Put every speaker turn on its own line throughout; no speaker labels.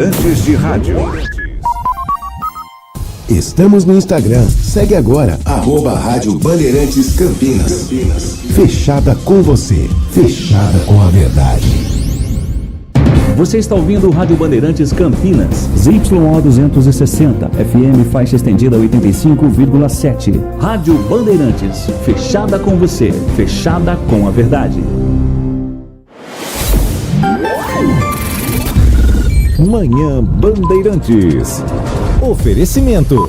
Antes de rádio.
Estamos no Instagram. Segue agora, @Rádio Bandeirantes Campinas. Fechada com você. Fechada com a verdade.
Você está ouvindo o Rádio Bandeirantes Campinas, ZYO 260, FM faixa estendida 85,7. Rádio Bandeirantes, fechada com você, fechada com a verdade.
Manhã Bandeirantes. Oferecimento.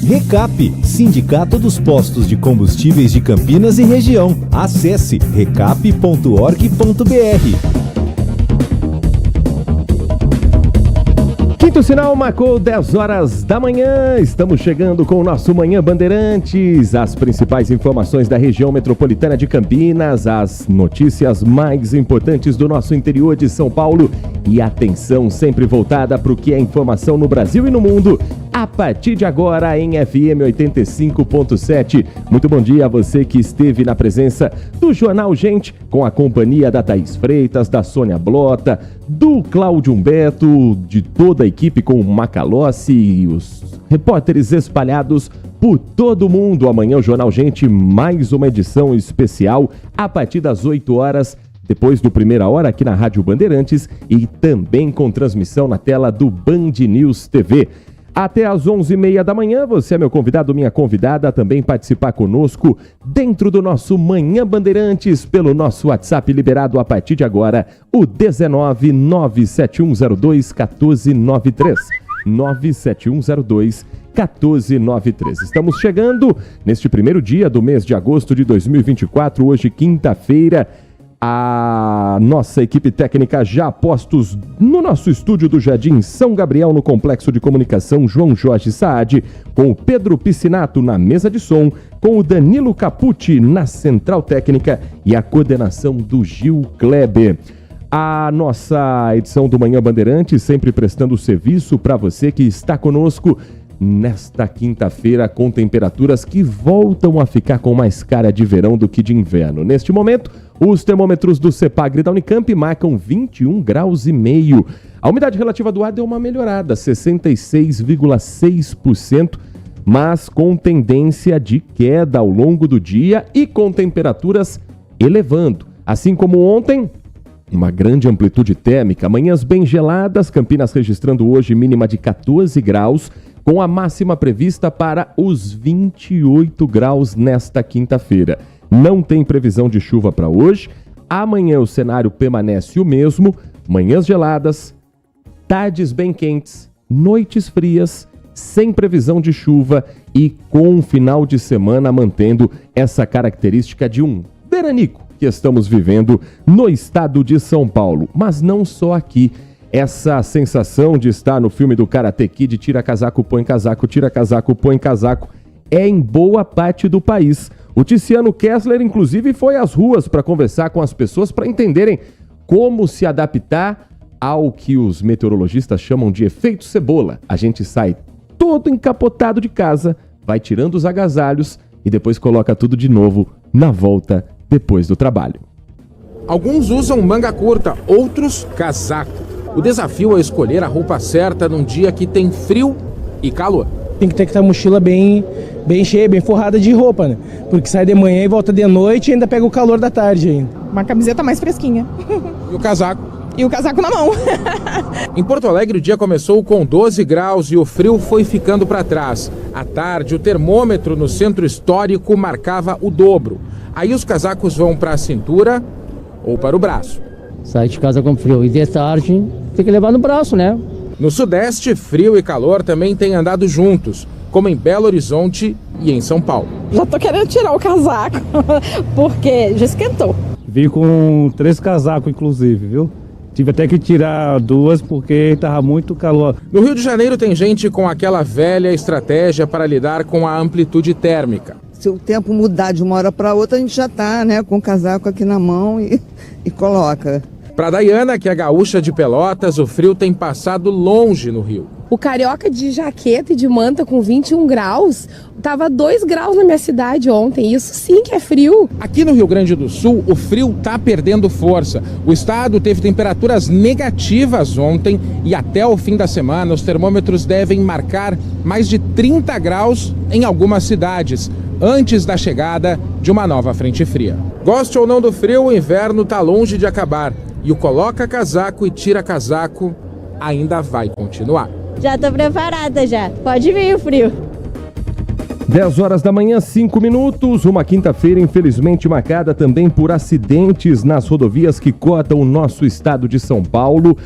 Recap, Sindicato dos Postos de Combustíveis de Campinas e Região. Acesse recap.org.br.
Quinto sinal marcou 10 horas da manhã. Estamos chegando com o nosso Manhã Bandeirantes. As principais informações da região metropolitana de Campinas, as notícias mais importantes do nosso interior de São Paulo e atenção sempre voltada para o que é informação no Brasil e no mundo. A partir de agora em FM 85.7. Muito bom dia a você que esteve na presença do Jornal Gente, com a companhia da Thaís Freitas, da Sônia Blota, do Cláudio Humberto, de toda a equipe com o Macalossi e os repórteres espalhados por todo mundo. Amanhã o Jornal Gente, mais uma edição especial a partir das 8 horas, depois do Primeira Hora aqui na Rádio Bandeirantes e também com transmissão na tela do Band News TV. Até às 11h30 da manhã, você é meu convidado, minha convidada, a também participar conosco dentro do nosso Manhã Bandeirantes, pelo nosso WhatsApp liberado a partir de agora, o 19 97102 1493. 97102 1493. Estamos chegando neste primeiro dia do mês de agosto de 2024, hoje quinta-feira. A nossa equipe técnica já a postos no nosso estúdio do Jardim São Gabriel, no Complexo de Comunicação João Jorge Saad, com o Pedro Piscinato na mesa de som, com o Danilo Capucci na central técnica e a coordenação do Gil Kleber. A nossa edição do Manhã Bandeirantes sempre prestando serviço para você que está conosco nesta quinta-feira, com temperaturas que voltam a ficar com mais cara de verão do que de inverno. Neste momento, os termômetros do CEPAGRE da Unicamp marcam 21 graus e meio. A umidade relativa do ar deu uma melhorada, 66,6%, mas com tendência de queda ao longo do dia e com temperaturas elevando. Assim como ontem, uma grande amplitude térmica, manhãs bem geladas, Campinas registrando hoje mínima de 14 graus, com a máxima prevista para os 28 graus nesta quinta-feira. Não tem previsão de chuva para hoje. Amanhã o cenário permanece o mesmo. Manhãs geladas, tardes bem quentes, noites frias, sem previsão de chuva e com um final de semana mantendo essa característica de um veranico que estamos vivendo no estado de São Paulo. Mas não só aqui. Essa sensação de estar no filme do Karate Kid, tira casaco, põe casaco, tira casaco, põe casaco, é em boa parte do país. O Tiziano Kessler, inclusive, foi às ruas para conversar com as pessoas para entenderem como se adaptar ao que os meteorologistas chamam de efeito cebola. A gente sai todo encapotado de casa, vai tirando os agasalhos e depois coloca tudo de novo na volta depois do trabalho.
Alguns usam manga curta, outros casaco. O desafio é escolher a roupa certa num dia que tem frio e calor.
Tem que ter que estar a mochila bem cheia, bem forrada de roupa, né? Porque sai de manhã e volta de noite e ainda pega o calor da tarde ainda.
Uma camiseta mais fresquinha.
E o casaco?
E o casaco na mão.
Em Porto Alegre o dia começou com 12 graus e o frio foi ficando para trás. À tarde o termômetro no centro histórico marcava o dobro. Aí os casacos vão para a cintura ou para o braço.
Sai de casa com frio e de tarde tem que levar no braço, né?
No Sudeste, frio e calor também têm andado juntos, como em Belo Horizonte e em São Paulo.
Já tô querendo tirar o casaco, porque já esquentou.
Vim com 3 casacos, inclusive, viu? Tive até que tirar 2 porque tava muito calor.
No Rio de Janeiro tem gente com aquela velha estratégia para lidar com a amplitude térmica.
Se o tempo mudar de uma hora para outra, a gente já tá, né, com o casaco aqui na mão e coloca.
Para Daiana, que é gaúcha de Pelotas, o frio tem passado longe no Rio.
O carioca de jaqueta e de manta com 21 graus, tava 2 graus na minha cidade ontem. Isso sim que é frio.
Aqui no Rio Grande do Sul, o frio tá perdendo força. O estado teve temperaturas negativas ontem e até o fim da semana os termômetros devem marcar mais de 30 graus em algumas cidades, antes da chegada de uma nova frente fria. Goste ou não do frio, o inverno tá longe de acabar. E o coloca casaco e tira casaco ainda vai continuar.
Já tô preparada já. Pode vir o frio.
10 horas da manhã, 5 minutos. Uma quinta-feira, infelizmente, marcada também por acidentes nas rodovias que cortam o nosso estado de São Paulo.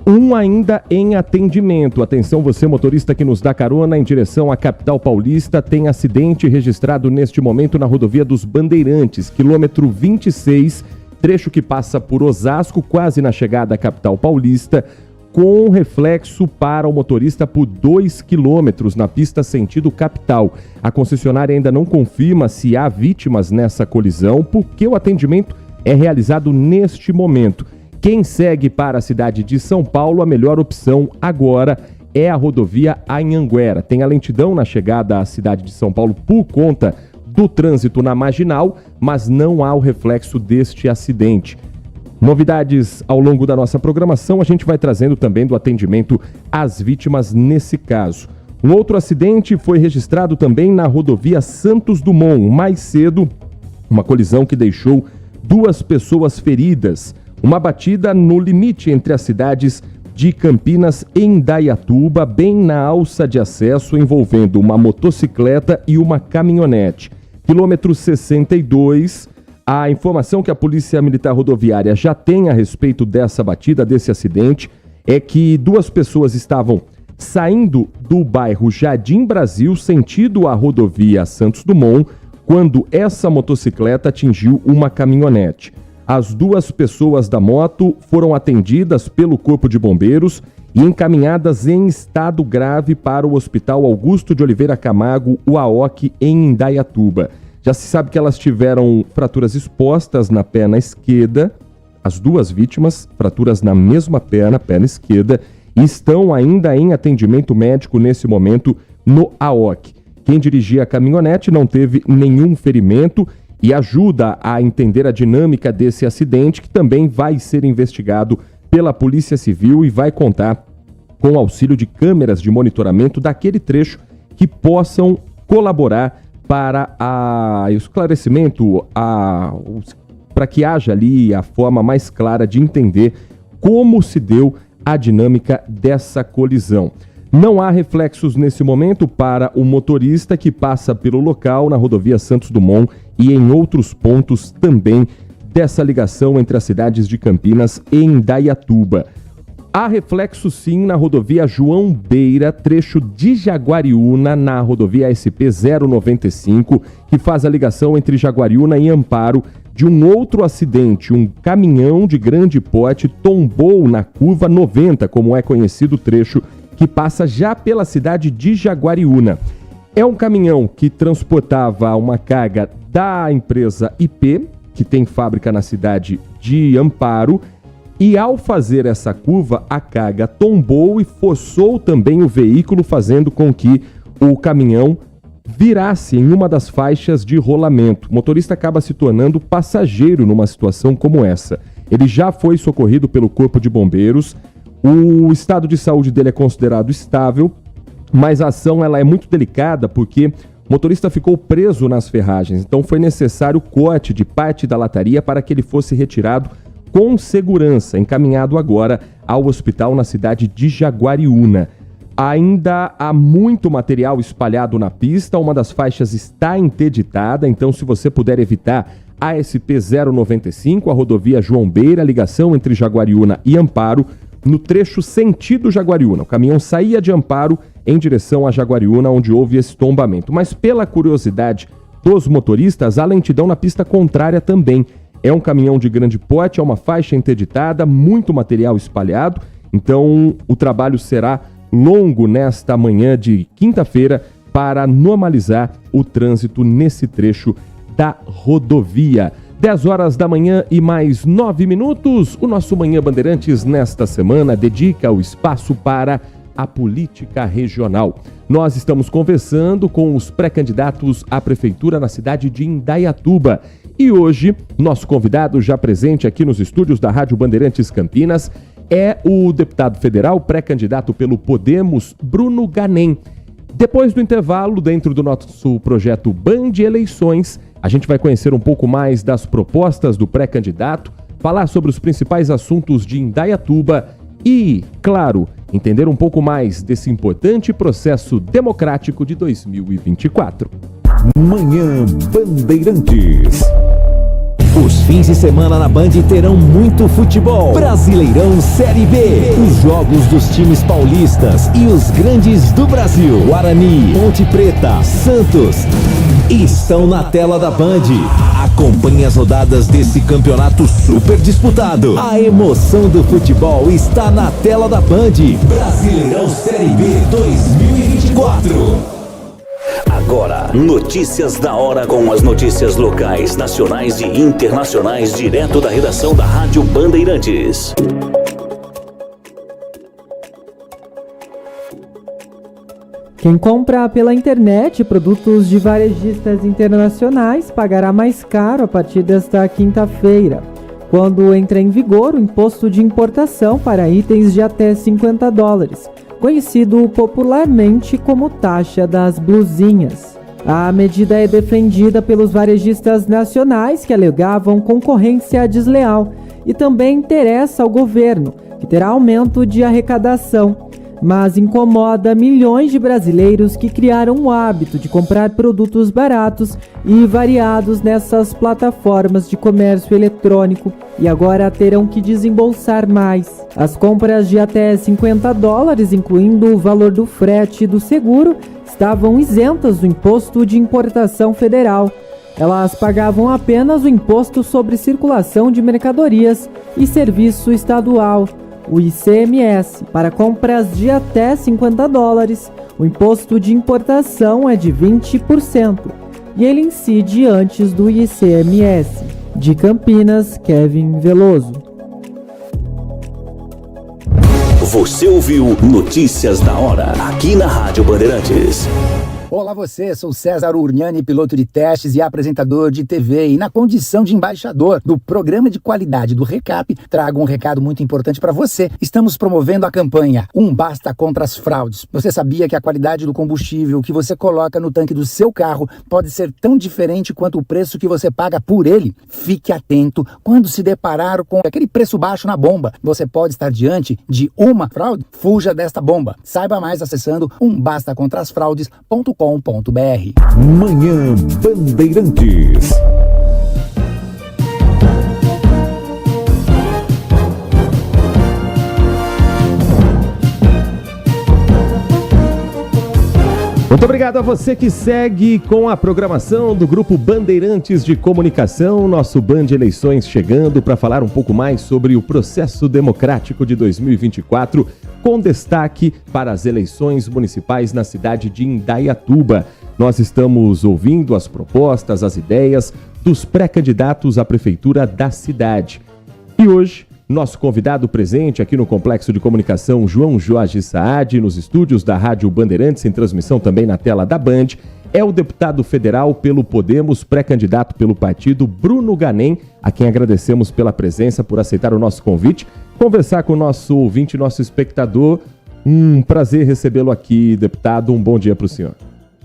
Um ainda em atendimento. Atenção, você motorista que nos dá carona em direção à capital paulista, tem acidente registrado neste momento na rodovia dos Bandeirantes, quilômetro 26, trecho que passa por Osasco, quase na chegada à capital paulista, com reflexo para o motorista por 2 quilômetros na pista sentido capital. A concessionária ainda não confirma se há vítimas nessa colisão, porque o atendimento é realizado neste momento. Quem segue para a cidade de São Paulo, a melhor opção agora é a rodovia Anhanguera. Tem a lentidão na chegada à cidade de São Paulo por conta do trânsito na marginal, mas não há o reflexo deste acidente. Novidades ao longo da nossa programação, a gente vai trazendo também do atendimento às vítimas nesse caso. Um outro acidente foi registrado também na rodovia Santos Dumont. Mais cedo, uma colisão que deixou 2 pessoas feridas. Uma batida no limite entre as cidades de Campinas e Indaiatuba, bem na alça de acesso, envolvendo uma motocicleta e uma caminhonete. Quilômetro 62, a informação que a Polícia Militar Rodoviária já tem a respeito dessa batida, desse acidente, é que 2 pessoas estavam saindo do bairro Jardim Brasil, sentido a rodovia Santos Dumont, quando essa motocicleta atingiu uma caminhonete. As 2 pessoas da moto foram atendidas pelo Corpo de Bombeiros e encaminhadas em estado grave para o Hospital Augusto de Oliveira Camargo, UAOC, em Indaiatuba. Já se sabe que elas tiveram fraturas expostas na perna esquerda, as 2 vítimas, fraturas na mesma perna esquerda, e estão ainda em atendimento médico nesse momento no AOC. Quem dirigia a caminhonete não teve nenhum ferimento e ajuda a entender a dinâmica desse acidente, que também vai ser investigado pela Polícia Civil e vai contar com o auxílio de câmeras de monitoramento daquele trecho que possam colaborar para o esclarecimento, para que haja ali a forma mais clara de entender como se deu a dinâmica dessa colisão. Não há reflexos nesse momento para o motorista que passa pelo local na rodovia Santos Dumont e em outros pontos também dessa ligação entre as cidades de Campinas e Indaiatuba. Há reflexo sim na rodovia João Beira, trecho de Jaguariúna, na rodovia SP-095, que faz a ligação entre Jaguariúna e Amparo, de um outro acidente. Um caminhão de grande porte tombou na curva 90, como é conhecido o trecho, que passa já pela cidade de Jaguariúna. É um caminhão que transportava uma carga da empresa IP, que tem fábrica na cidade de Amparo, e ao fazer essa curva, a carga tombou e forçou também o veículo, fazendo com que o caminhão virasse em uma das faixas de rolamento. O motorista acaba se tornando passageiro numa situação como essa. Ele já foi socorrido pelo Corpo de Bombeiros. O estado de saúde dele é considerado estável, mas a ação ela é muito delicada porque o motorista ficou preso nas ferragens. Então foi necessário o corte de parte da lataria para que ele fosse retirado com segurança, encaminhado agora ao hospital na cidade de Jaguariúna. Ainda há muito material espalhado na pista, uma das faixas está interditada, então se você puder evitar a SP-095, a rodovia João Beira, a ligação entre Jaguariúna e Amparo, no trecho sentido Jaguariúna. O caminhão saía de Amparo em direção a Jaguariúna, onde houve esse tombamento. Mas pela curiosidade dos motoristas, há lentidão na pista contrária também. É um caminhão de grande porte, é uma faixa interditada, muito material espalhado. Então o trabalho será longo nesta manhã de quinta-feira para normalizar o trânsito nesse trecho da rodovia. 10 horas da manhã e mais 9 minutos. O nosso Manhã Bandeirantes nesta semana dedica o espaço para a política regional. Nós estamos conversando com os pré-candidatos à prefeitura na cidade de Indaiatuba. E hoje, nosso convidado já presente aqui nos estúdios da Rádio Bandeirantes Campinas é o deputado federal pré-candidato pelo Podemos, Bruno Ganem. Depois do intervalo, dentro do nosso projeto Band Eleições, a gente vai conhecer um pouco mais das propostas do pré-candidato, falar sobre os principais assuntos de Indaiatuba e, claro, entender um pouco mais desse importante processo democrático de 2024.
Manhã Bandeirantes. Os fins de semana na Band terão muito futebol. Brasileirão Série B. Os jogos dos times paulistas e os grandes do Brasil. Guarani, Ponte Preta, Santos estão na tela da Band. Acompanhe as rodadas desse campeonato super disputado. A emoção do futebol está na tela da Band. Brasileirão Série B 2024.
Agora, notícias da hora com as notícias locais, nacionais e internacionais, direto da redação da Rádio Bandeirantes.
Quem compra pela internet produtos de varejistas internacionais pagará mais caro a partir desta quinta-feira, quando entra em vigor o imposto de importação para itens de até $50. Conhecido popularmente como taxa das blusinhas. A medida é defendida pelos varejistas nacionais que alegavam concorrência desleal e também interessa ao governo, que terá aumento de arrecadação, mas incomoda milhões de brasileiros que criaram o hábito de comprar produtos baratos e variados nessas plataformas de comércio eletrônico e agora terão que desembolsar mais. As compras de até $50, incluindo o valor do frete e do seguro, estavam isentas do imposto de importação federal. Elas pagavam apenas o imposto sobre circulação de mercadorias e serviço estadual, o ICMS. Para compras de até $50, o imposto de importação é de 20% e ele incide antes do ICMS. De Campinas, Kevin Veloso.
Você ouviu Notícias da Hora, aqui na Rádio Bandeirantes.
Olá você, sou César Urniani, piloto de testes e apresentador de TV e na condição de embaixador do programa de qualidade do Recap, trago um recado muito importante para você. Estamos promovendo a campanha Basta contra as fraudes. Você sabia que a qualidade do combustível que você coloca no tanque do seu carro pode ser tão diferente quanto o preço que você paga por ele? Fique atento quando se deparar com aquele preço baixo na bomba. Você pode estar diante de uma fraude? Fuja desta bomba. Saiba mais acessando bastacontrasfraudes.com.br.
Manhã Bandeirantes.
Muito obrigado a você que segue com a programação do Grupo Bandeirantes de Comunicação, nosso Band Eleições chegando para falar um pouco mais sobre o processo democrático de 2024, com destaque para as eleições municipais na cidade de Indaiatuba. Nós estamos ouvindo as propostas, as ideias dos pré-candidatos à prefeitura da cidade. E hoje, nosso convidado presente aqui no Complexo de Comunicação, João Jorge Saad, nos estúdios da Rádio Bandeirantes, em transmissão também na tela da Band, é o deputado federal pelo Podemos, pré-candidato pelo partido, Bruno Ganem, a quem agradecemos pela presença, por aceitar o nosso convite, conversar com o nosso ouvinte, nosso espectador. Um prazer recebê-lo aqui, deputado. Um bom dia para o senhor.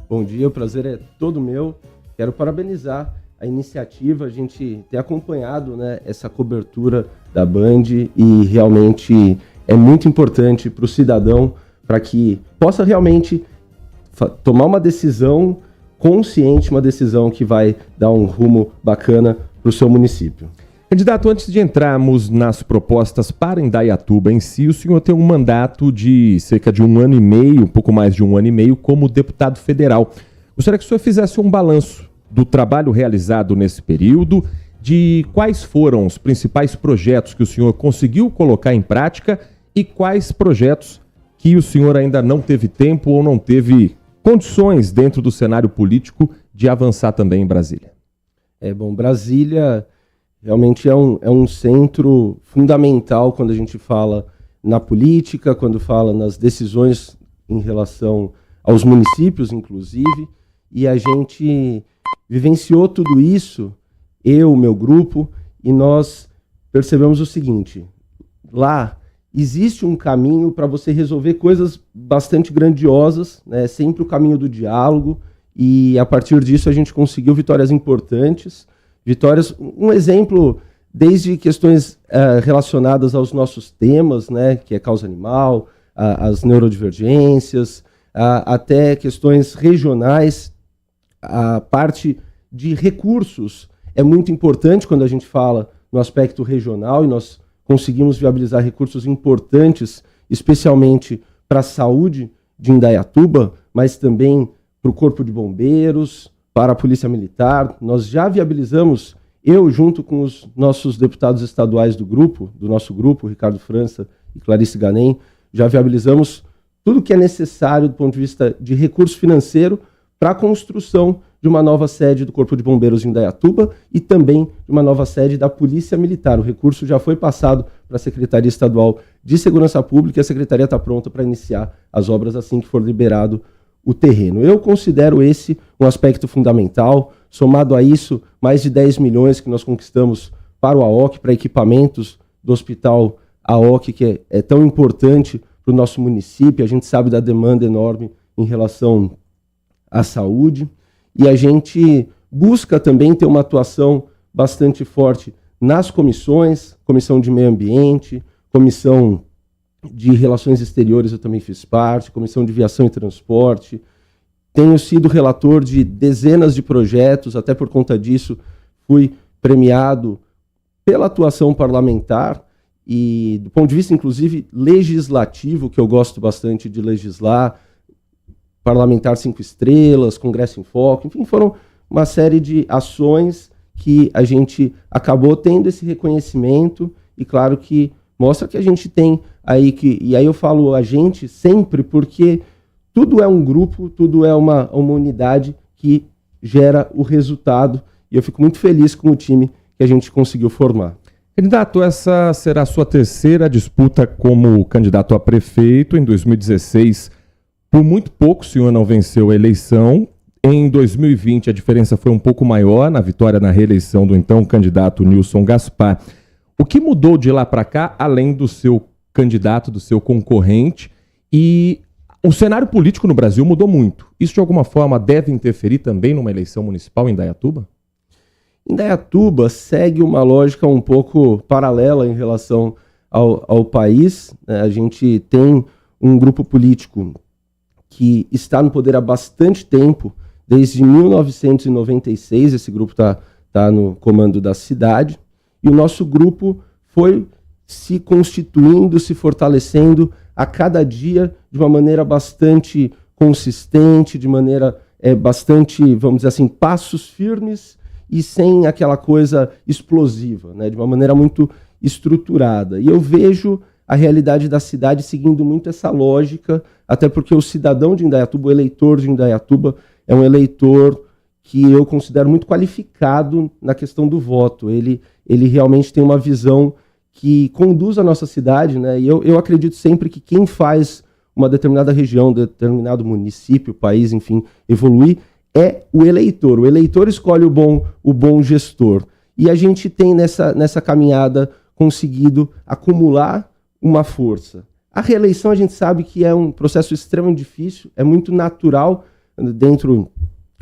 Bom dia, o prazer é todo meu. Quero parabenizar a iniciativa, a gente tem acompanhado, né, essa cobertura da Band e realmente é muito importante para o cidadão para que possa realmente tomar uma decisão consciente, uma decisão que vai dar um rumo bacana para o seu município.
Candidato, antes de entrarmos nas propostas para Indaiatuba em si, o senhor tem um mandato de cerca de 1 ano e meio, um pouco mais de 1 ano e meio, como deputado federal. Gostaria que o senhor fizesse um balanço do trabalho realizado nesse período, de quais foram os principais projetos que o senhor conseguiu colocar em prática e quais projetos que o senhor ainda não teve tempo ou não teve condições dentro do cenário político de avançar também em Brasília.
Brasília Realmente é um centro fundamental quando a gente fala na política, quando fala nas decisões em relação aos municípios, inclusive, e a gente vivenciou tudo isso, eu, meu grupo, e nós percebemos o seguinte: lá existe um caminho para você resolver coisas bastante grandiosas, né? Sempre o caminho do diálogo, e a partir disso a gente conseguiu vitórias importantes. Um exemplo, desde questões relacionadas aos nossos temas, né, que é causa animal, as neurodivergências, até questões regionais, a parte de recursos é muito importante quando a gente fala no aspecto regional, e nós conseguimos viabilizar recursos importantes, especialmente para a saúde de Indaiatuba, mas também para o Corpo de Bombeiros, para a Polícia Militar. Nós já viabilizamos, eu junto com os nossos deputados estaduais do nosso grupo, Ricardo França e Clarice Ganem, já viabilizamos tudo que é necessário do ponto de vista de recurso financeiro para a construção de uma nova sede do Corpo de Bombeiros em Indaiatuba e também de uma nova sede da Polícia Militar. O recurso já foi passado para a Secretaria Estadual de Segurança Pública e a Secretaria está pronta para iniciar as obras assim que for liberado o terreno. Eu considero esse um aspecto fundamental. Somado a isso, mais de 10 milhões que nós conquistamos para o AOC, para equipamentos do Hospital AOC, que é tão importante para o nosso município. A gente sabe da demanda enorme em relação à saúde. E a gente busca também ter uma atuação bastante forte nas comissões, Comissão de Meio Ambiente, Comissão de Relações Exteriores eu também fiz parte, Comissão de Viação e Transporte. Tenho sido relator de dezenas de projetos, até por conta disso fui premiado pela atuação parlamentar e do ponto de vista, inclusive, legislativo, que eu gosto bastante de legislar, Parlamentar 5 Estrelas, Congresso em Foco, enfim, foram uma série de ações que a gente acabou tendo esse reconhecimento e, claro, que mostra que a gente tem aí e aí eu falo a gente sempre porque tudo é um grupo, tudo é uma unidade que gera o resultado e eu fico muito feliz com o time que a gente conseguiu formar.
Candidato, essa será a sua terceira disputa como candidato a prefeito. Em 2016, por muito pouco o senhor não venceu a eleição. Em 2020, a diferença foi um pouco maior na vitória na reeleição do então candidato Nilson Gaspar. O que mudou de lá para cá, além do seu candidato, do seu concorrente? E o cenário político no Brasil mudou muito. Isso, de alguma forma, deve interferir também numa eleição municipal em Indaiatuba?
Indaiatuba segue uma lógica um pouco paralela em relação ao país. A gente tem um grupo político que está no poder há bastante tempo, desde 1996, esse grupo está no comando da cidade, e o nosso grupo foi se constituindo, se fortalecendo a cada dia de uma maneira bastante consistente, de maneira bastante, vamos dizer assim, passos firmes e sem aquela coisa explosiva, né, de uma maneira muito estruturada. E eu vejo a realidade da cidade seguindo muito essa lógica, até porque o cidadão de Indaiatuba, o eleitor de Indaiatuba, é um eleitor que eu considero muito qualificado na questão do voto. Ele realmente tem uma visão que conduz a nossa cidade, né? E eu acredito sempre que quem faz uma determinada região, determinado município, país, enfim, evoluir, é o eleitor. O eleitor escolhe o bom gestor. E a gente tem nessa caminhada conseguido acumular uma força. A reeleição a gente sabe que é um processo extremamente difícil, é muito natural dentro,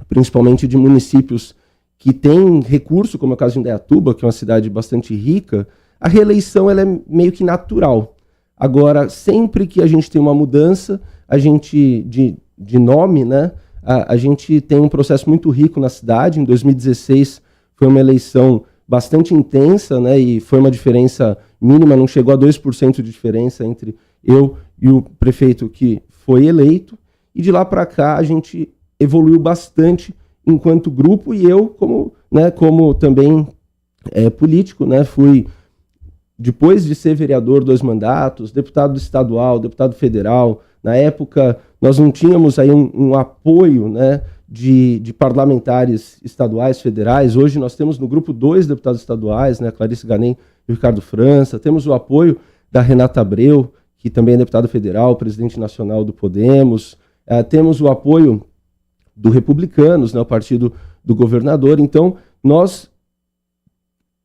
principalmente de municípios que têm recurso, como é o caso de Indaiatuba, que é uma cidade bastante rica. A reeleição ela é meio que natural. Agora, sempre que a gente tem uma mudança, a gente de nome, né, a gente tem um processo muito rico na cidade. Em 2016 foi uma eleição bastante intensa, né, e foi uma diferença mínima, não chegou a 2% de diferença entre eu e o prefeito que foi eleito. E de lá para cá a gente evoluiu bastante enquanto grupo e eu como também político, né, fui, depois de ser vereador 2 mandatos, deputado estadual, deputado federal. Na época nós não tínhamos aí um apoio, né, de parlamentares estaduais, federais. Hoje nós temos no grupo 2 deputados estaduais, né, Clarice Ganem e Ricardo França. Temos o apoio da Renata Abreu, que também é deputada federal, presidente nacional do Podemos. Temos o apoio do Republicanos, né, o partido do governador. Então, nós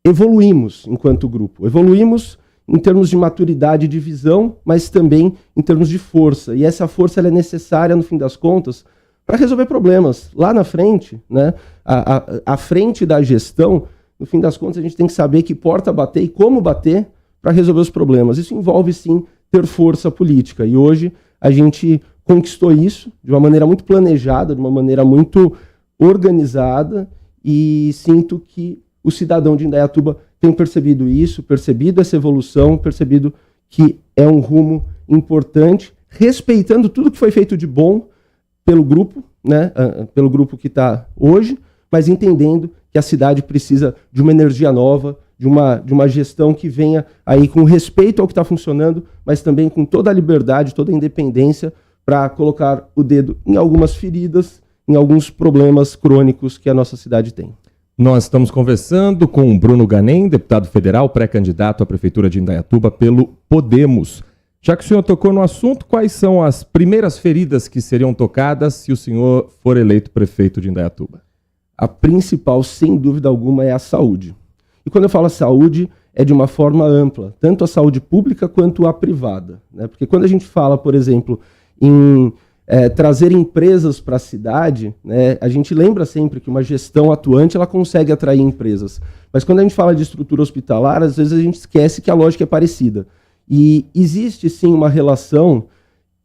evoluímos enquanto grupo. Evoluímos em termos de maturidade de visão, mas também em termos de força. E essa força ela é necessária, no fim das contas, para resolver problemas. Lá na frente, né, à frente da gestão, no fim das contas, a gente tem que saber que porta bater e como bater para resolver os problemas. Isso envolve, sim, ter força política. E hoje a gente conquistou isso de uma maneira muito planejada, de uma maneira muito organizada, e sinto que o cidadão de Indaiatuba tem percebido isso, percebido essa evolução, percebido que é um rumo importante, respeitando tudo que foi feito de bom pelo grupo, né, pelo grupo que está hoje, mas entendendo que a cidade precisa de uma energia nova, de uma gestão que venha aí com respeito ao que está funcionando, mas também com toda a liberdade, toda a independência para colocar o dedo em algumas feridas, em alguns problemas crônicos que a nossa cidade tem.
Nós estamos conversando com o Bruno Ganem, deputado federal, pré-candidato à Prefeitura de Indaiatuba pelo Podemos. Já que o senhor tocou no assunto, quais são as primeiras feridas que seriam tocadas se o senhor for eleito prefeito de Indaiatuba?
A principal, sem dúvida alguma, é a saúde. E quando eu falo saúde, é de uma forma ampla, tanto a saúde pública quanto a privada, né? Porque quando a gente fala, por exemplo, em trazer empresas para a cidade, né, a gente lembra sempre que uma gestão atuante ela consegue atrair empresas. Mas quando a gente fala de estrutura hospitalar, às vezes a gente esquece que a lógica é parecida. E existe sim uma relação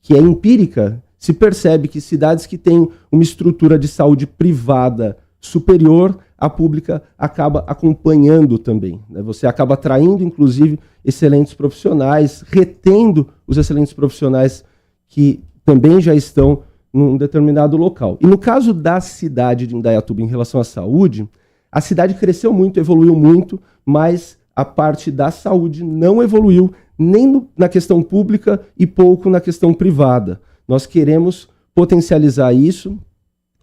que é empírica, se percebe que cidades que têm uma estrutura de saúde privada superior, a pública acaba acompanhando também, né? Você acaba atraindo, inclusive, excelentes profissionais, retendo os excelentes profissionais que também já estão num determinado local. E no caso da cidade de Indaiatuba em relação à saúde, a cidade cresceu muito, evoluiu muito, mas a parte da saúde não evoluiu nem na questão pública e pouco na questão privada. Nós queremos potencializar isso.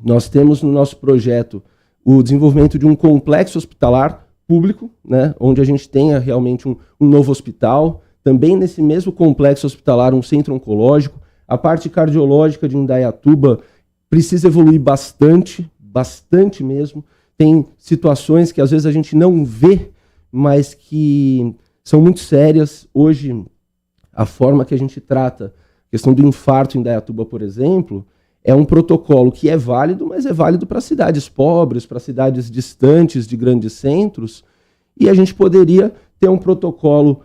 Nós temos no nosso projeto o desenvolvimento de um complexo hospitalar público, né, onde a gente tenha realmente um novo hospital, também nesse mesmo complexo hospitalar um centro oncológico. A parte cardiológica de Indaiatuba precisa evoluir bastante mesmo. Tem situações que às vezes a gente não vê, mas que são muito sérias. Hoje, a forma que a gente trata a questão do infarto em Indaiatuba, por exemplo, é um protocolo que é válido, mas é válido para cidades pobres, para cidades distantes de grandes centros, e a gente poderia ter um protocolo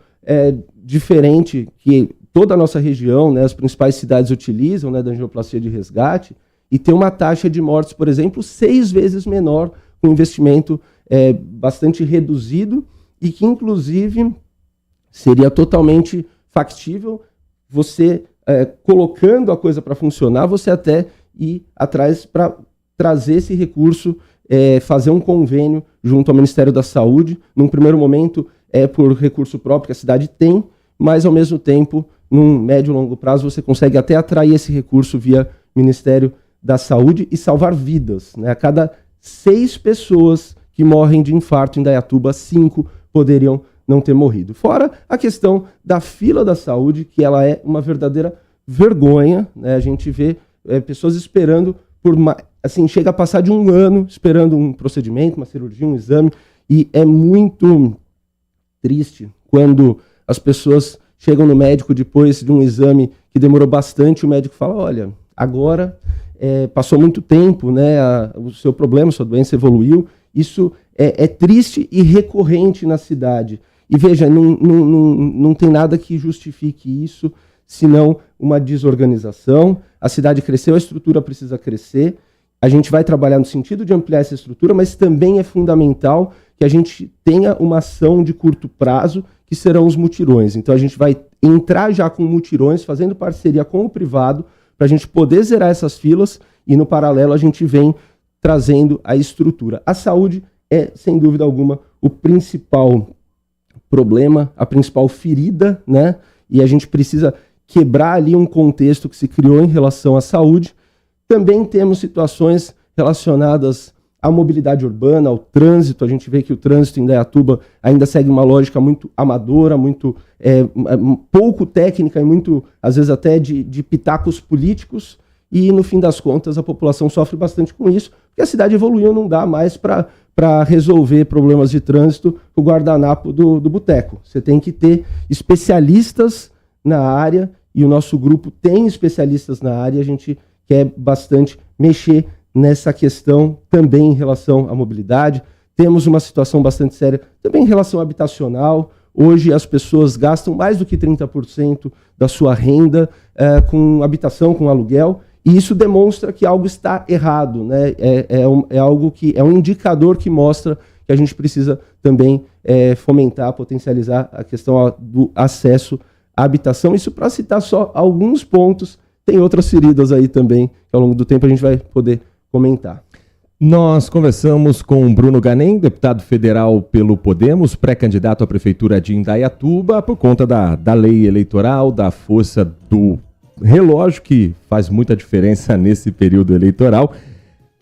diferente que toda a nossa região, né, as principais cidades utilizam, né, da angioplastia de resgate, e ter uma taxa de mortes, por exemplo, 6 vezes menor, com investimento bastante reduzido, e que, inclusive, seria totalmente factível você, colocando a coisa para funcionar, você até ir atrás para trazer esse recurso, fazer um convênio junto ao Ministério da Saúde. Num primeiro momento, por recurso próprio que a cidade tem, mas, ao mesmo tempo, num médio e longo prazo, você consegue até atrair esse recurso via Ministério da Saúde e salvar vidas, né? A cada 6 pessoas que morrem de infarto em Indaiatuba, 5 poderiam não ter morrido. Fora a questão da fila da saúde, que ela é uma verdadeira vergonha, né? A gente vê pessoas esperando assim, chega a passar de 1 ano esperando um procedimento, uma cirurgia, um exame, e é muito triste quando as pessoas chegam no médico depois de um exame que demorou bastante, o médico fala, olha, agora passou muito tempo, né, o seu problema, sua doença evoluiu. Isso é triste e recorrente na cidade. E veja, não tem nada que justifique isso, senão uma desorganização. A cidade cresceu, a estrutura precisa crescer. A gente vai trabalhar no sentido de ampliar essa estrutura, mas também é fundamental que a gente tenha uma ação de curto prazo, que serão os mutirões. Então a gente vai entrar já com mutirões, fazendo parceria com o privado, para a gente poder zerar essas filas, e no paralelo a gente vem trazendo a estrutura. A saúde é, sem dúvida alguma, o principal problema, a principal ferida, né? E a gente precisa quebrar ali um contexto que se criou em relação à saúde. Também temos situações relacionadas à mobilidade urbana, ao trânsito. A gente vê que o trânsito em Indaiatuba ainda segue uma lógica muito amadora, muito pouco técnica e muito, às vezes, até de pitacos políticos. E, no fim das contas, a população sofre bastante com isso, porque a cidade evoluiu, não dá mais para resolver problemas de trânsito com o guardanapo do boteco. Você tem que ter especialistas na área, e o nosso grupo tem especialistas na área, a gente quer bastante mexer nessa questão também em relação à mobilidade. Temos uma situação bastante séria também em relação habitacional. Hoje as pessoas gastam mais do que 30% da sua renda com habitação, com aluguel, e isso demonstra que algo está errado, né? Algo que é um indicador que mostra que a gente precisa também fomentar, potencializar a questão do acesso à habitação. Isso para citar só alguns pontos. Tem outras feridas aí também, que ao longo do tempo a gente vai poder comentar.
Nós conversamos com Bruno Ganem, deputado federal pelo Podemos, pré-candidato à prefeitura de Indaiatuba, por conta da lei eleitoral, da força do relógio, que faz muita diferença nesse período eleitoral.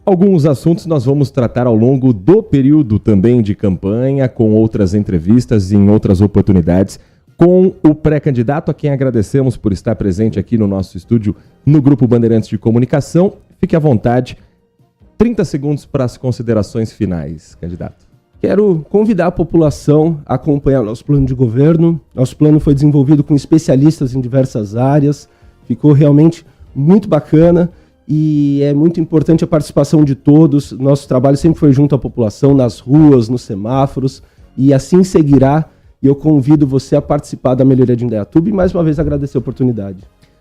Alguns assuntos nós vamos tratar ao longo do período também de campanha, com outras entrevistas e em outras oportunidades, com o pré-candidato, a quem agradecemos por estar presente aqui no nosso estúdio, no Grupo Bandeirantes de Comunicação. Fique à vontade. 30 segundos para as considerações finais, candidato.
Quero convidar a população a acompanhar o nosso plano de governo. Nosso plano foi desenvolvido com especialistas em diversas áreas. Ficou realmente muito bacana e é muito importante a participação de todos. Nosso trabalho sempre foi junto à população, nas ruas, nos semáforos, e assim seguirá. E eu convido você a participar da melhoria de Indaiatuba e mais uma vez agradecer a oportunidade.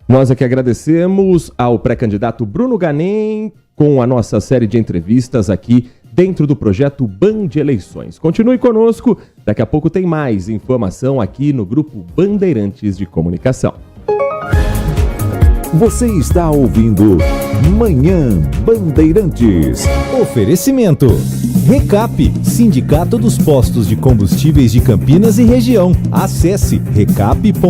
Nós aqui agradecemos ao pré-candidato Bruno Ganem com a nossa série de entrevistas aqui dentro do projeto Band Eleições. Continue conosco, daqui a pouco tem mais informação aqui no Grupo Bandeirantes de Comunicação.
Você está ouvindo Manhã Bandeirantes. Oferecimento. Recap, Sindicato dos Postos de Combustíveis de Campinas e Região. Acesse recap.org.br.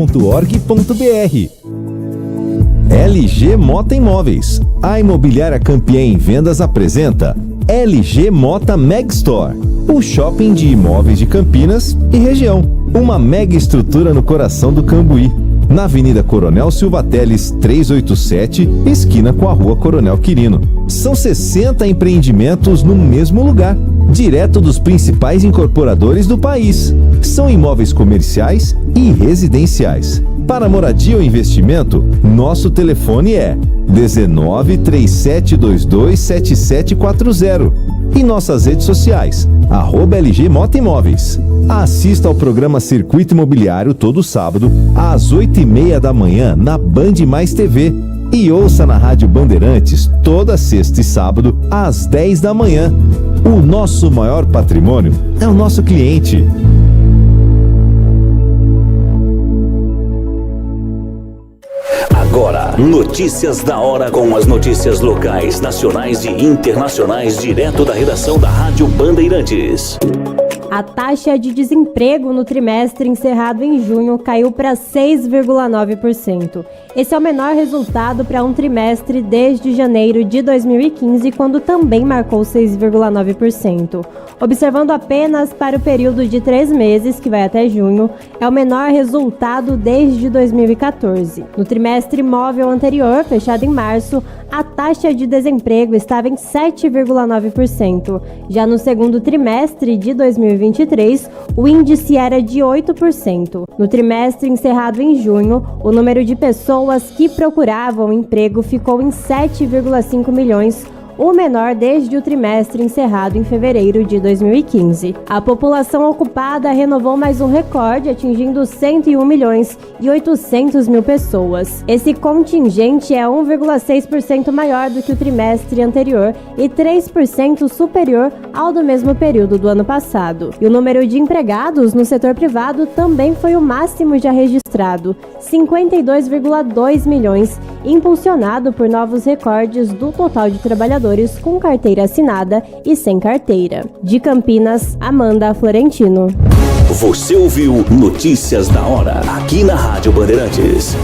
LG Mota Imóveis. A imobiliária campeã em vendas apresenta LG Mota Megstore, o shopping de imóveis de Campinas e região. Uma mega estrutura no coração do Cambuí, na Avenida Coronel Silva Teles 387, esquina com a Rua Coronel Quirino. São 60 empreendimentos no mesmo lugar, direto dos principais incorporadores do país. São imóveis comerciais e residenciais. Para moradia ou investimento, nosso telefone é 1937227740 e nossas redes sociais, @LG Mota Imóveis. Assista ao programa Circuito Imobiliário todo sábado, às 8h30 da manhã, na Band Mais TV. E ouça na Rádio Bandeirantes, toda sexta e sábado, às 10 da manhã. O nosso maior patrimônio é o nosso cliente.
Agora, notícias da hora com as notícias locais, nacionais e internacionais, direto da redação da Rádio Bandeirantes.
A taxa de desemprego no trimestre encerrado em junho caiu para 6,9%. Esse é o menor resultado para um trimestre desde janeiro de 2015, quando também marcou 6,9%. Observando apenas para o período de 3 meses, que vai até junho, é o menor resultado desde 2014. No trimestre móvel anterior, fechado em março, a taxa de desemprego estava em 7,9%. Já no segundo trimestre de 2023, o índice era de 8%. No trimestre encerrado em junho, o número de pessoas que procuravam emprego ficou em 7,5 milhões, o menor desde o trimestre encerrado em fevereiro de 2015. A população ocupada renovou mais um recorde, atingindo 101 milhões e 800 mil pessoas. Esse contingente é 1,6% maior do que o trimestre anterior e 3% superior ao do mesmo período do ano passado. E o número de empregados no setor privado também foi o máximo já registrado, 52,2 milhões, impulsionado por novos recordes do total de trabalhadores com carteira assinada e sem carteira. De Campinas, Amanda Florentino.
Você ouviu Notícias da Hora, aqui na Rádio Bandeirantes.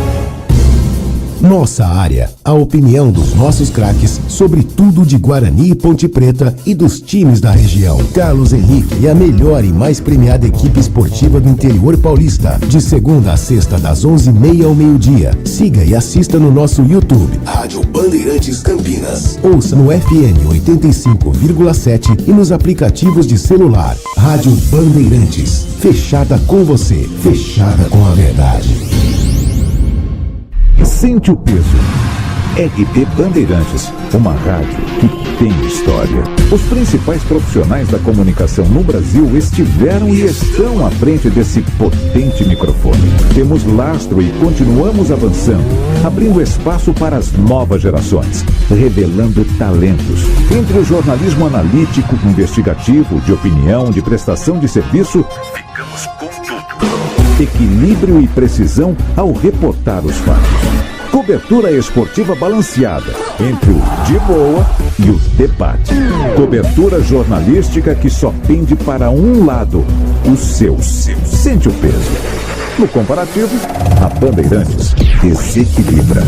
Nossa área, a opinião dos nossos craques sobre tudo de Guarani e Ponte Preta e dos times da região. Carlos Henrique e a melhor e mais premiada equipe esportiva do interior paulista. De segunda a sexta, das 11h30 ao meio-dia. Siga e assista no nosso YouTube, Rádio Bandeirantes Campinas. Ouça no FM 85,7 e nos aplicativos de celular. Rádio Bandeirantes. Fechada com você. Fechada com a verdade.
Sente o peso. RB Bandeirantes, uma rádio que tem história. Os principais profissionais da comunicação no Brasil estiveram e estão à frente desse potente microfone. Temos lastro e continuamos avançando, abrindo espaço para as novas gerações, revelando talentos. Entre o jornalismo analítico, investigativo, de opinião, de prestação de serviço, ficamos com tudo. Equilíbrio e precisão ao reportar os fatos. Cobertura esportiva balanceada entre o de boa e o debate. Cobertura jornalística que só pende para um lado, o seu. Sente o peso. No comparativo, a Bandeirantes desequilibra.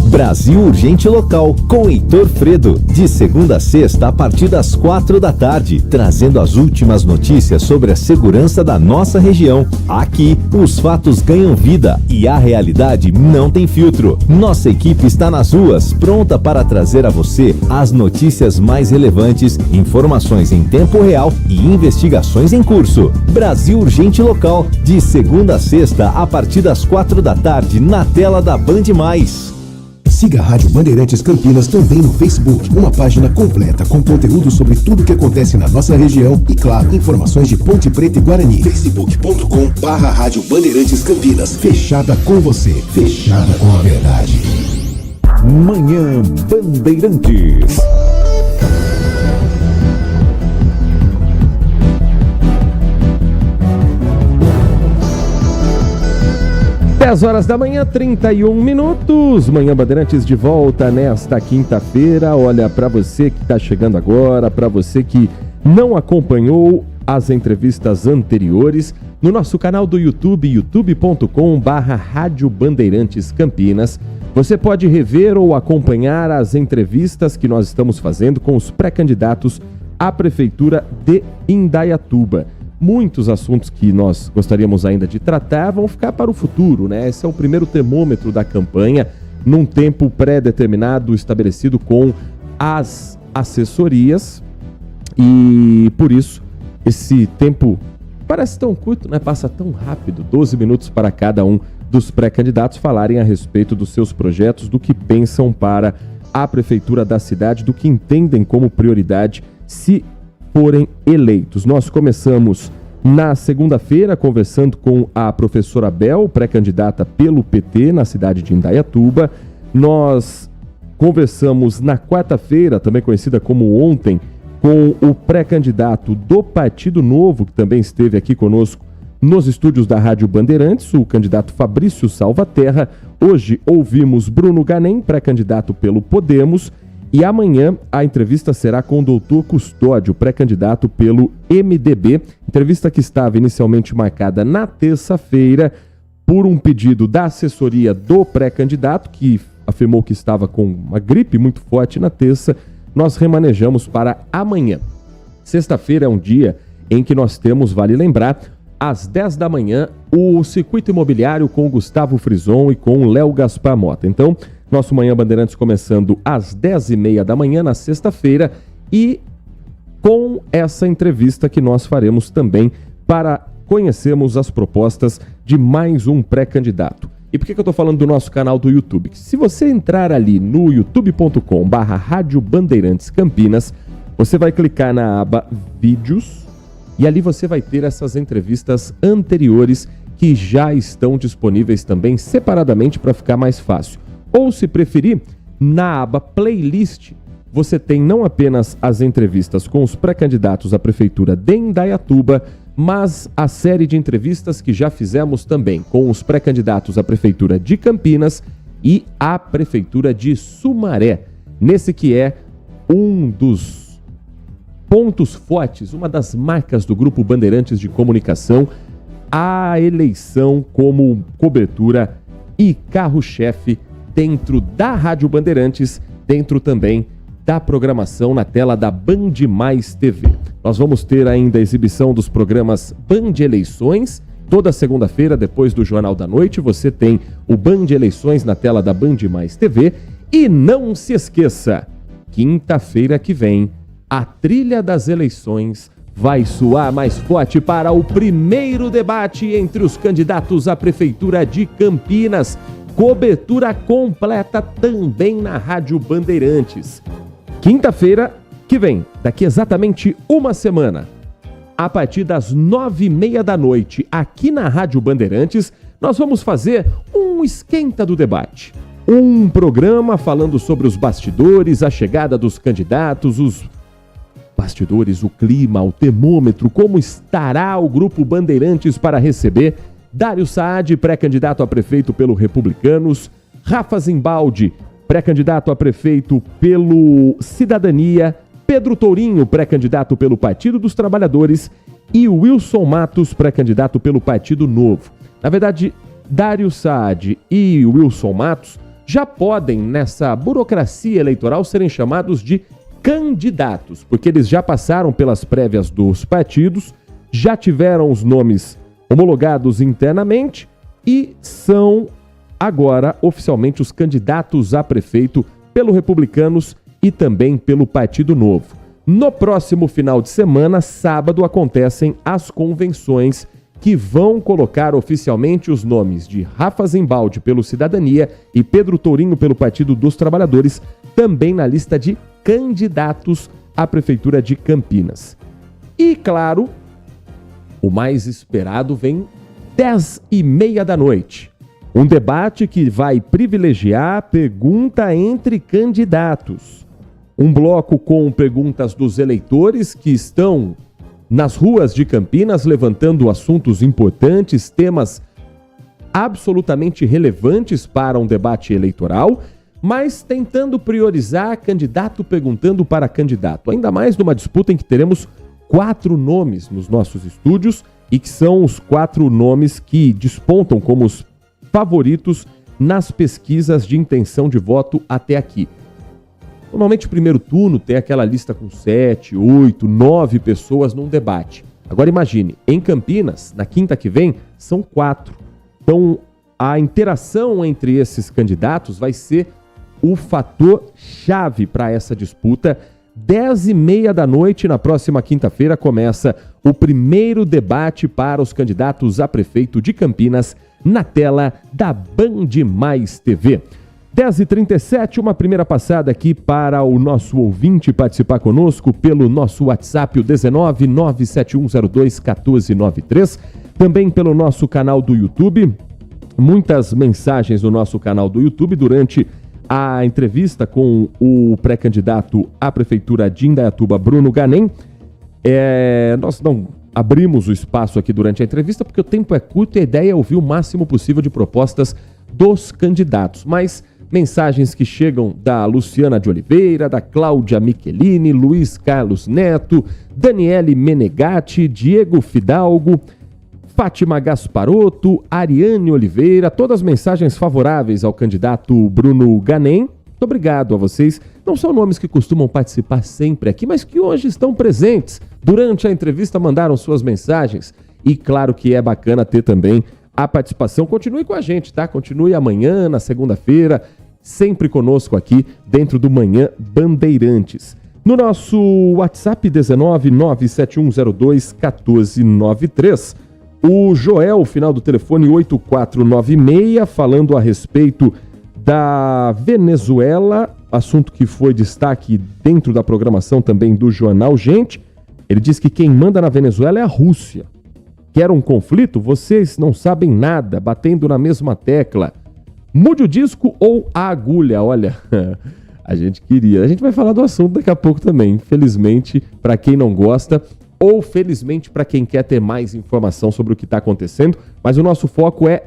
Brasil Urgente Local, com Heitor Fredo, de segunda a sexta a partir das 4 da tarde, trazendo as últimas notícias sobre a segurança da nossa região. Aqui, os fatos ganham vida e a realidade não tem filtro. Nossa equipe está nas ruas, pronta para trazer a você as notícias mais relevantes, informações em tempo real e investigações em curso. Brasil Urgente Local, de segunda a sexta a partir das 4 da tarde, na tela da Band+.
Siga a Rádio Bandeirantes Campinas também no Facebook, uma página completa com conteúdo sobre tudo que acontece na nossa região e, claro, informações de Ponte Preta e Guarani. facebook.com/Rádio Bandeirantes Campinas. Fechada com você, fechada com a verdade.
Manhã Bandeirantes.
Dez horas da manhã, 31 minutos. Manhã Bandeirantes de volta nesta quinta-feira. Olha, para você que está chegando agora, para você que não acompanhou as entrevistas anteriores, no nosso canal do YouTube, youtube.com/Rádio Bandeirantes Campinas, você pode rever ou acompanhar as entrevistas que nós estamos fazendo com os pré-candidatos à Prefeitura de Indaiatuba. Muitos assuntos que nós gostaríamos ainda de tratar vão ficar para o futuro, né? Esse é o primeiro termômetro da campanha, num tempo pré-determinado, estabelecido com as assessorias, e por isso esse tempo parece tão curto, né? Passa tão rápido, 12 minutos para cada um dos pré-candidatos falarem a respeito dos seus projetos, do que pensam para a prefeitura da cidade, do que entendem como prioridade se forem eleitos. Nós começamos na segunda-feira conversando com a professora Bel, pré-candidata pelo PT na cidade de Indaiatuba. Nós conversamos na quarta-feira, também conhecida como ontem, com o pré-candidato do Partido Novo, que também esteve aqui conosco nos estúdios da Rádio Bandeirantes, o candidato Fabrício Salvaterra. Hoje ouvimos Bruno Ganem, pré-candidato pelo Podemos. E amanhã a entrevista será com o doutor Custódio, pré-candidato pelo MDB. Entrevista que estava inicialmente marcada na terça-feira por um pedido da assessoria do pré-candidato, que afirmou que estava com uma gripe muito forte na terça. Nós remanejamos para amanhã. Sexta-feira é um dia em que nós temos, vale lembrar, às 10 da manhã, o Circuito Imobiliário com o Gustavo Frison e com o Léo Gaspar Mota. Então, nosso Manhã Bandeirantes começando às 10h30 da manhã na sexta-feira, e com essa entrevista que nós faremos também para conhecermos as propostas de mais um pré-candidato. E por que eu estou falando do nosso canal do YouTube? Se você entrar ali no youtube.com/Rádio Bandeirantes Campinas, você vai clicar na aba Vídeos e ali você vai ter essas entrevistas anteriores que já estão disponíveis também separadamente para ficar mais fácil. Ou, se preferir, na aba Playlist, você tem não apenas as entrevistas com os pré-candidatos à Prefeitura de Indaiatuba, mas a série de entrevistas que já fizemos também com os pré-candidatos à Prefeitura de Campinas e à Prefeitura de Sumaré. Nesse que é um dos pontos fortes, uma das marcas do Grupo Bandeirantes de Comunicação, a eleição como cobertura e carro-chefe dentro da Rádio Bandeirantes, dentro também da programação na tela da Band Mais TV. Nós vamos ter ainda a exibição dos programas Band Eleições. Toda segunda-feira, depois do Jornal da Noite, você tem o Band Eleições na tela da Band Mais TV. E não se esqueça, quinta-feira que vem, a trilha das eleições vai soar mais forte para o primeiro debate entre os candidatos à Prefeitura de Campinas. Cobertura completa também na Rádio Bandeirantes. Quinta-feira que vem, daqui exatamente uma semana, a partir das 9h30 da noite, aqui na Rádio Bandeirantes, nós vamos fazer um esquenta do debate. Um programa falando sobre os bastidores, a chegada dos candidatos, os bastidores, o clima, o termômetro, como estará o Grupo Bandeirantes para receber Dário Saad, pré-candidato a prefeito pelo Republicanos, Rafa Zimbaldi, pré-candidato a prefeito pelo Cidadania, Pedro Tourinho, pré-candidato pelo Partido dos Trabalhadores e Wilson Matos, pré-candidato pelo Partido Novo. Na verdade, Dário Saad e Wilson Matos já podem, nessa burocracia eleitoral, serem chamados de candidatos, porque eles já passaram pelas prévias dos partidos, já tiveram os nomes homologados internamente e são agora oficialmente os candidatos a prefeito pelo Republicanos e também pelo Partido Novo. No próximo final de semana, sábado, acontecem as convenções que vão colocar oficialmente os nomes de Rafa Zimbaldi pelo Cidadania e Pedro Tourinho pelo Partido dos Trabalhadores, também na lista de candidatos à Prefeitura de Campinas. E, claro, o mais esperado vem 10h30 da noite. Um debate que vai privilegiar a pergunta entre candidatos. Um bloco com perguntas dos eleitores que estão nas ruas de Campinas levantando assuntos importantes, temas absolutamente relevantes para um debate eleitoral, mas tentando priorizar candidato perguntando para candidato. Ainda mais numa disputa em que teremos 4 nomes nos nossos estúdios e que são os 4 nomes que despontam como os favoritos nas pesquisas de intenção de voto até aqui. Normalmente o primeiro turno tem aquela lista com 7, 8, 9 pessoas num debate. Agora imagine, em Campinas, na quinta que vem, são 4. Então a interação entre esses candidatos vai ser o fator chave para essa disputa. 10h30 da noite, na próxima quinta-feira, começa o primeiro debate para os candidatos a prefeito de Campinas na tela da Band Mais TV. 10h37, uma primeira passada aqui para o nosso ouvinte participar conosco pelo nosso WhatsApp, o 19 97102 1493, também pelo nosso canal do YouTube. Muitas mensagens no nosso canal do YouTube durante a entrevista com o pré-candidato à Prefeitura de Indaiatuba, Bruno Ganem. Nós não abrimos o espaço aqui durante a entrevista porque o tempo é curto e a ideia é ouvir o máximo possível de propostas dos candidatos, mas mensagens que chegam da Luciana de Oliveira, da Cláudia Michelini, Luiz Carlos Neto, Daniele Menegatti, Diego Fidalgo, Fátima Gasparotto, Ariane Oliveira, todas mensagens favoráveis ao candidato Bruno Ganem. Muito obrigado a vocês. Não são nomes que costumam participar sempre aqui, mas que hoje estão presentes. Durante a entrevista mandaram suas mensagens e claro que é bacana ter também a participação. Continue com a gente, tá? Continue amanhã, na segunda-feira, sempre conosco aqui dentro do Manhã Bandeirantes. No nosso WhatsApp 19 97102 1493, o Joel, final do telefone 8496, falando a respeito da Venezuela, assunto que foi destaque dentro da programação também do Jornal Gente. Ele diz que quem manda na Venezuela é a Rússia. Quer um conflito? Vocês não sabem nada, batendo na mesma tecla. Mude o disco ou a agulha? Olha, a gente queria. A gente vai falar do assunto daqui a pouco também. Infelizmente, para quem não gosta, ou felizmente para quem quer ter mais informação sobre o que está acontecendo. Mas o nosso foco é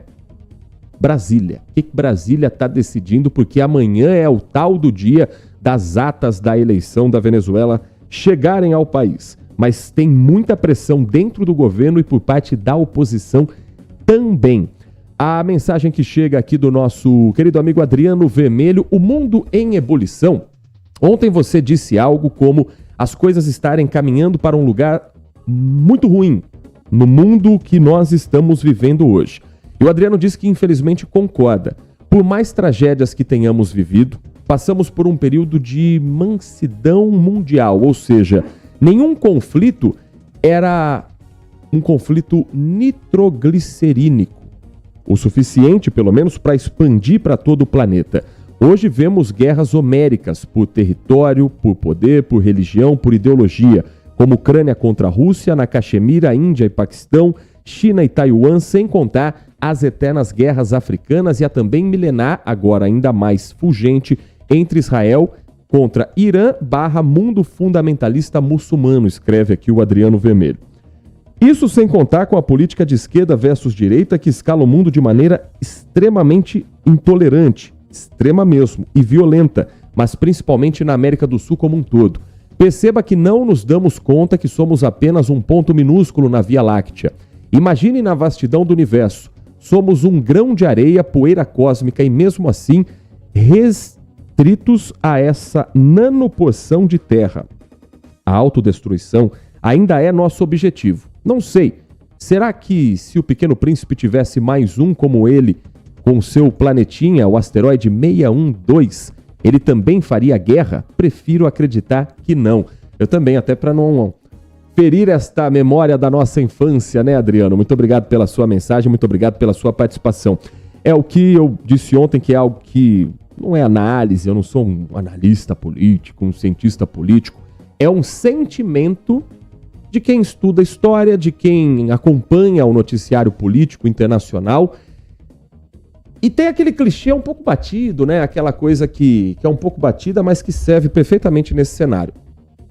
Brasília. O que Brasília está decidindo? Porque amanhã é o tal do dia das atas da eleição da Venezuela chegarem ao país. Mas tem muita pressão dentro do governo e por parte da oposição também. a mensagem que chega aqui do nosso querido amigo Adriano Vermelho, o mundo em ebulição. Ontem você disse algo como as coisas estarem caminhando para um lugar muito ruim no mundo que nós estamos vivendo hoje. E o Adriano disse que infelizmente concorda. Por mais tragédias que tenhamos vivido, passamos por um período de mansidão mundial, ou seja, nenhum conflito era um conflito nitroglicerínico, o suficiente, pelo menos, para expandir para todo o planeta. Hoje vemos guerras homéricas por território, por poder, por religião, por ideologia, como Ucrânia contra a Rússia, na Caxemira, Índia e Paquistão, China e Taiwan, sem contar as eternas guerras africanas e a também milenar, agora ainda mais fulgente, entre Israel contra Irã / mundo fundamentalista muçulmano, escreve aqui o Adriano Vermelho. Isso sem contar com a política de esquerda versus direita que escala o mundo de maneira extremamente intolerante, extrema mesmo, e violenta, mas principalmente na América do Sul como um todo. Perceba que não nos damos conta que somos apenas um ponto minúsculo na Via Láctea. Imagine na vastidão do universo. Somos um grão de areia, poeira cósmica e mesmo assim restritos a essa nanoporção de terra. A autodestruição ainda é nosso objetivo. Não sei, será que se o Pequeno Príncipe tivesse mais um como ele, com seu planetinha, o asteroide 612, ele também faria guerra? Prefiro acreditar que não. Eu também, até para não ferir esta memória da nossa infância, né, Adriano? Muito obrigado pela sua mensagem, muito obrigado pela sua participação. É o que eu disse ontem, que é algo que não é análise, eu não sou um analista político, um cientista político. É um sentimento de quem estuda história, de quem acompanha o noticiário político internacional. E tem aquele clichê um pouco batido, né? Aquela coisa que é um pouco batida, mas que serve perfeitamente nesse cenário.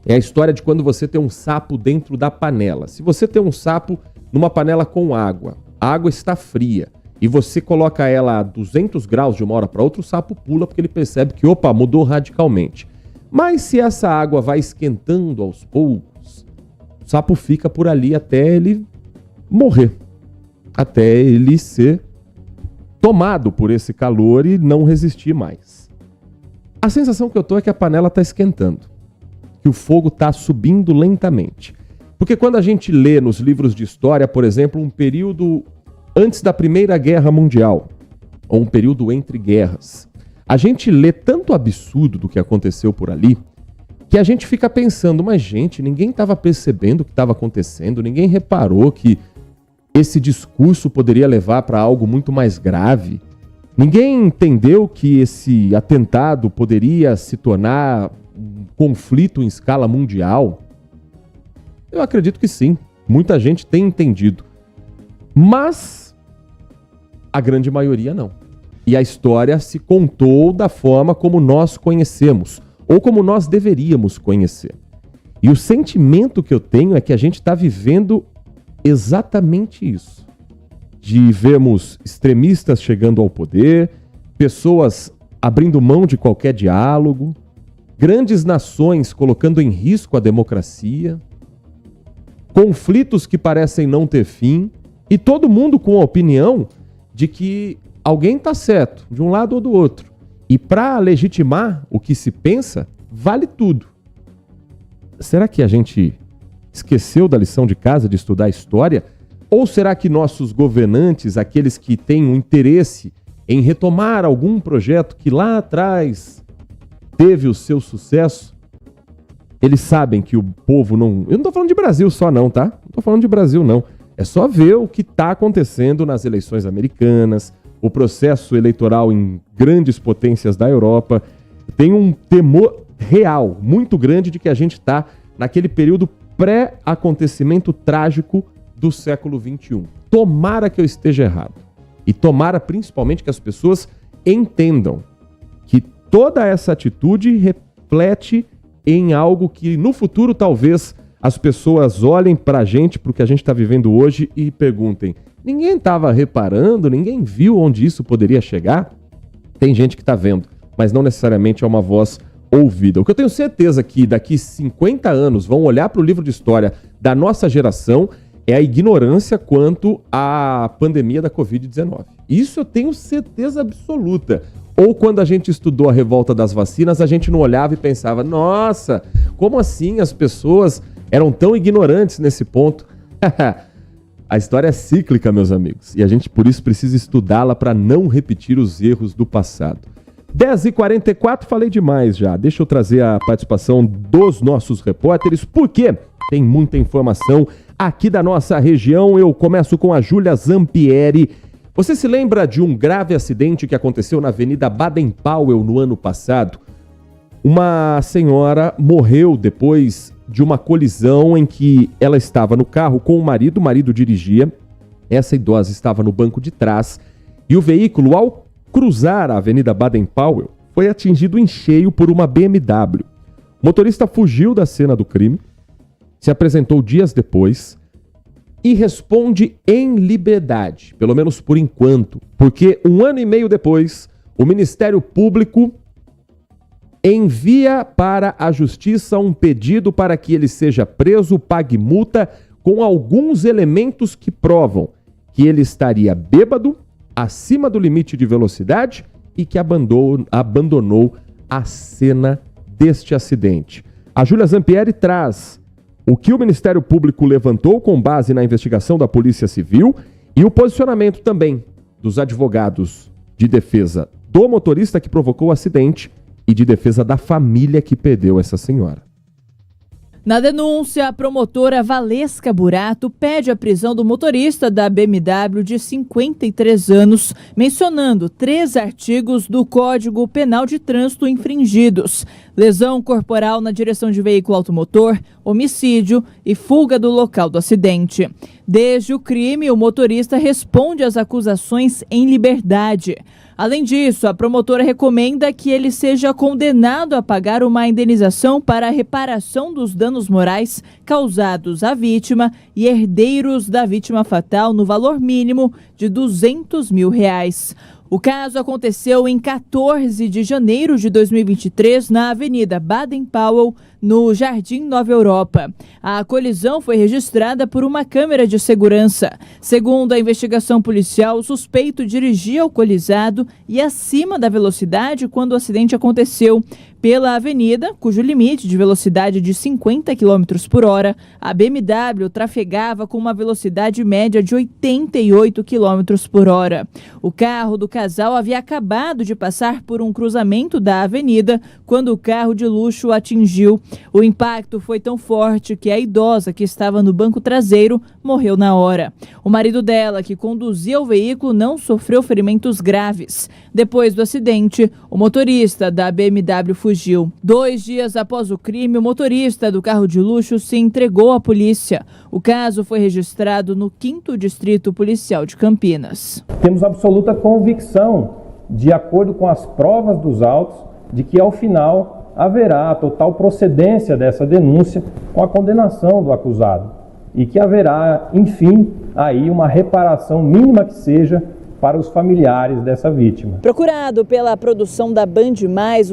É a história de quando você tem um sapo dentro da panela. Se você tem um sapo numa panela com água, a água está fria, e você coloca ela a 200 graus de uma hora para outra, o sapo pula porque ele percebe que, opa, mudou radicalmente. Mas se essa água vai esquentando aos poucos, o sapo fica por ali até ele morrer, até ele ser tomado por esse calor e não resistir mais. A sensação que eu tô é que a panela está esquentando, que o fogo está subindo lentamente. Porque quando a gente lê nos livros de história, por exemplo, um período antes da Primeira Guerra Mundial, ou um período entre guerras, a gente lê tanto absurdo do que aconteceu por ali, que a gente fica pensando, mas gente, ninguém estava percebendo o que estava acontecendo, ninguém reparou que esse discurso poderia levar para algo muito mais grave. Ninguém entendeu que esse atentado poderia se tornar um conflito em escala mundial. Eu acredito que sim, muita gente tem entendido. Mas a grande maioria não. E a história se contou da forma como nós conhecemos, ou como nós deveríamos conhecer. E o sentimento que eu tenho é que a gente está vivendo exatamente isso, de vermos extremistas chegando ao poder, pessoas abrindo mão de qualquer diálogo, grandes nações colocando em risco a democracia, conflitos que parecem não ter fim, e todo mundo com a opinião de que alguém está certo, de um lado ou do outro. E para legitimar o que se pensa, vale tudo. Será que a gente esqueceu da lição de casa de estudar história? Ou será que nossos governantes, aqueles que têm um interesse em retomar algum projeto que lá atrás teve o seu sucesso, eles sabem que o povo não... Eu não estou falando de Brasil só não, tá? Não estou falando de Brasil não. É só ver o que está acontecendo nas eleições americanas, o processo eleitoral em grandes potências da Europa. Tem um temor real, muito grande, de que a gente está naquele período pré-acontecimento trágico do século XXI. Tomara que eu esteja errado. E tomara principalmente que as pessoas entendam que toda essa atitude reflete em algo que no futuro talvez as pessoas olhem pra gente, pro que a gente está vivendo hoje e perguntem: ninguém estava reparando, ninguém viu onde isso poderia chegar? Tem gente que está vendo, mas não necessariamente é uma voz ouvida. O que eu tenho certeza que daqui 50 anos vão olhar para o livro de história da nossa geração é a ignorância quanto à pandemia da Covid-19. Isso eu tenho certeza absoluta. Ou quando a gente estudou a revolta das vacinas, a gente não olhava e pensava, nossa, como assim as pessoas eram tão ignorantes nesse ponto? A história é cíclica, meus amigos, e a gente por isso precisa estudá-la para não repetir os erros do passado. 10h44, falei demais já. Deixa eu trazer a participação dos nossos repórteres, porque tem muita informação aqui da nossa região. Eu começo com a Júlia Zampieri. Você se lembra de um grave acidente que aconteceu na Avenida Baden-Powell no ano passado? Uma senhora morreu depois de uma colisão em que ela estava no carro com o marido dirigia, essa idosa estava no banco de trás e o veículo, ao cruzar a Avenida Baden-Powell, foi atingido em cheio por uma BMW. O motorista fugiu da cena do crime, se apresentou dias depois e responde em liberdade, pelo menos por enquanto, porque 1 ano e meio depois, o Ministério Público envia para a Justiça um pedido para que ele seja preso, pague multa, com alguns elementos que provam que ele estaria bêbado, acima do limite de velocidade e que abandonou a cena deste acidente. A Júlia Zampieri traz o que o Ministério Público levantou com base na investigação da Polícia Civil e o posicionamento também dos advogados de defesa do motorista que provocou o acidente e de defesa da família que perdeu essa senhora.
Na denúncia, a promotora Valesca Burato pede a prisão do motorista da BMW de 53 anos, mencionando 3 artigos do Código Penal de Trânsito infringidos: lesão corporal na direção de veículo automotor, homicídio e fuga do local do acidente. Desde o crime, o motorista responde às acusações em liberdade. Além disso, a promotora recomenda que ele seja condenado a pagar uma indenização para a reparação dos danos morais causados à vítima e herdeiros da vítima fatal no valor mínimo de R$200 mil. O caso aconteceu em 14 de janeiro de 2023 na Avenida Baden-Powell, no Jardim Nova Europa. A colisão foi registrada por uma câmera de segurança. Segundo a investigação policial, o suspeito dirigia alcoolizado e acima da velocidade quando o acidente aconteceu. Pela avenida, cujo limite de velocidade de 50 km por hora, a BMW trafegava com uma velocidade média de 88 km por hora. O carro do casal havia acabado de passar por um cruzamento da avenida quando o carro de luxo o atingiu. O impacto foi tão forte que a idosa que estava no banco traseiro morreu na hora. O marido dela, que conduzia o veículo, não sofreu ferimentos graves. Depois do acidente, o motorista da BMW fugiu. 2 dias após o crime, o motorista do carro de luxo se entregou à polícia. O caso foi registrado no 5º Distrito Policial de Campinas.
Temos absoluta convicção, de acordo com as provas dos autos, de que ao final haverá a total procedência dessa denúncia com a condenação do acusado e que haverá, enfim, aí uma reparação mínima que seja para os familiares dessa vítima.
Procurado pela produção da Band+,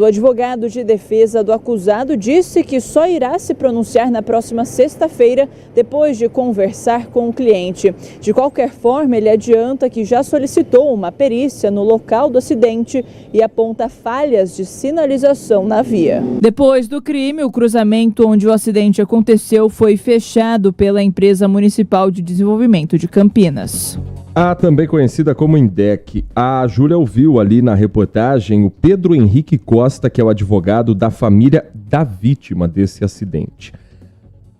o advogado de defesa do acusado disse que só irá se pronunciar na próxima sexta-feira, depois de conversar com o cliente. De qualquer forma, ele adianta que já solicitou uma perícia no local do acidente e aponta falhas de sinalização na via. Depois do crime, o cruzamento onde o acidente aconteceu foi fechado pela Empresa Municipal de Desenvolvimento de Campinas.
A também conhecida como INDEC, a Júlia ouviu ali na reportagem o Pedro Henrique Costa, que é o advogado da família da vítima desse acidente.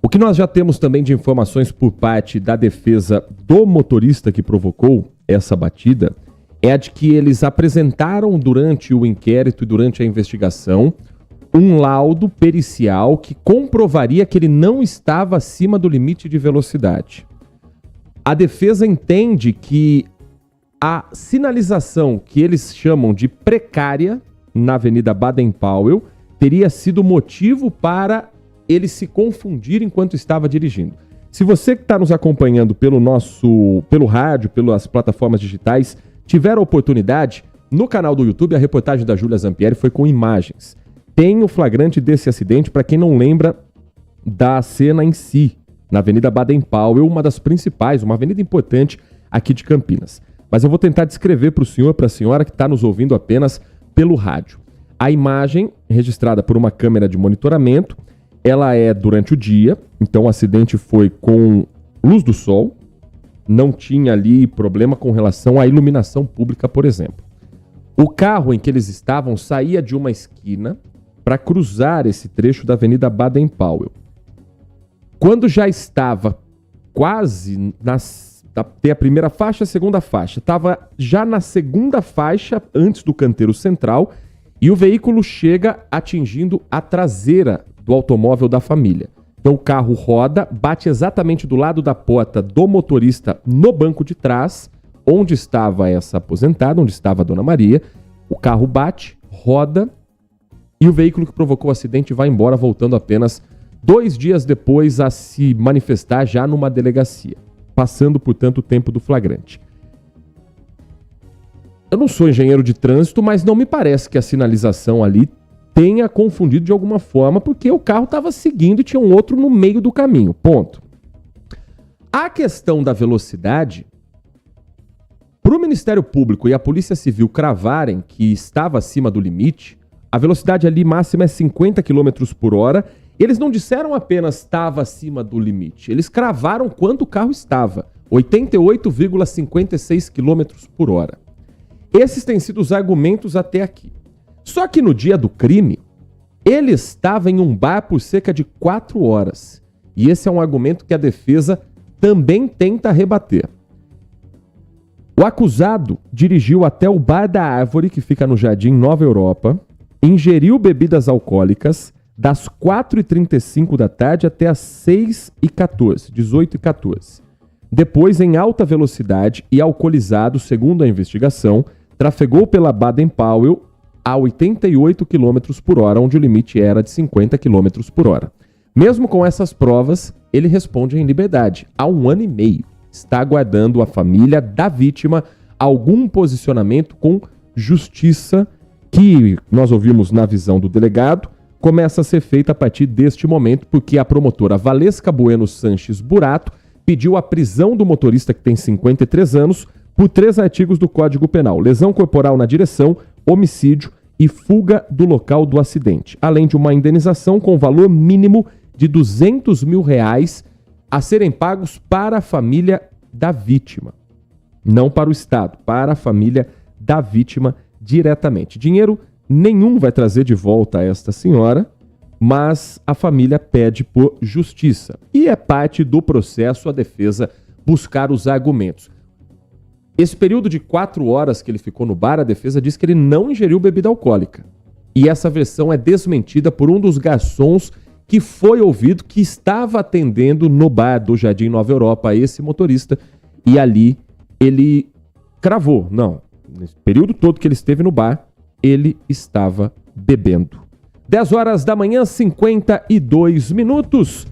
O que nós já temos também de informações por parte da defesa do motorista que provocou essa batida é a de que eles apresentaram durante o inquérito e durante a investigação um laudo pericial que comprovaria que ele não estava acima do limite de velocidade. A defesa entende que a sinalização que eles chamam de precária na Avenida Baden-Powell teria sido motivo para ele se confundir enquanto estava dirigindo. Se você que está nos acompanhando pelo rádio, pelas plataformas digitais, tiver a oportunidade, no canal do YouTube, a reportagem da Júlia Zampieri foi com imagens. Tem o flagrante desse acidente, para quem não lembra da cena em si, na Avenida Baden-Powell, uma das principais, uma avenida importante aqui de Campinas. mas eu vou tentar descrever para o senhor, para a senhora que está nos ouvindo apenas pelo rádio. A imagem, registrada por uma câmera de monitoramento, ela é durante o dia, então o acidente foi com luz do sol, não tinha ali problema com relação à iluminação pública, por exemplo. O carro em que eles estavam saía de uma esquina para cruzar esse trecho da Avenida Baden-Powell. Quando já estava quase ter a primeira faixa, a segunda faixa, estava já na segunda faixa, antes do canteiro central, e o veículo chega atingindo a traseira do automóvel da família. Então o carro roda, bate exatamente do lado da porta do motorista no banco de trás, onde estava essa aposentada, onde estava a Dona Maria. O carro bate, roda, e o veículo que provocou o acidente vai embora, voltando apenas 2 dias depois a se manifestar já numa delegacia, passando, portanto, o tempo do flagrante. Eu não sou engenheiro de trânsito, mas não me parece que a sinalização ali tenha confundido de alguma forma, porque o carro estava seguindo e tinha um outro no meio do caminho, ponto. A questão da velocidade, para o Ministério Público e a Polícia Civil cravarem que estava acima do limite, a velocidade ali máxima é 50 km por hora, eles não disseram apenas estava acima do limite, eles cravaram quanto o carro estava, 88,56 km por hora. Esses têm sido os argumentos até aqui. Só que no dia do crime, ele estava em um bar por cerca de 4 horas. E esse é um argumento que a defesa também tenta rebater. O acusado dirigiu até o Bar da Árvore, que fica no Jardim Nova Europa, ingeriu bebidas alcoólicas das 4h35 da tarde até as 6h14, 18h14. Depois, em alta velocidade e alcoolizado, segundo a investigação, trafegou pela Baden-Powell a 88 km por hora, onde o limite era de 50 km por hora. Mesmo com essas provas, ele responde em liberdade. Há 1 ano e meio. Está aguardando a família da vítima algum posicionamento com justiça que, nós ouvimos na visão do delegado, começa a ser feita a partir deste momento, porque a promotora Valesca Bueno Sanches Burato pediu a prisão do motorista, que tem 53 anos, por 3 artigos do Código Penal: lesão corporal na direção, homicídio e fuga do local do acidente, além de uma indenização com valor mínimo de R$200 mil a serem pagos para a família da vítima. Não para o Estado, para a família da vítima diretamente. Dinheiro nenhum vai trazer de volta a esta senhora, mas a família pede por justiça. E é parte do processo a defesa buscar os argumentos. Esse período de 4 horas que ele ficou no bar, a defesa diz que ele não ingeriu bebida alcoólica. E essa versão é desmentida por um dos garçons que foi ouvido, que estava atendendo no bar do Jardim Nova Europa esse motorista, e ali ele cravou. Não, nesse período todo que ele esteve no bar, ele estava bebendo. 10 horas da manhã, 52 minutos.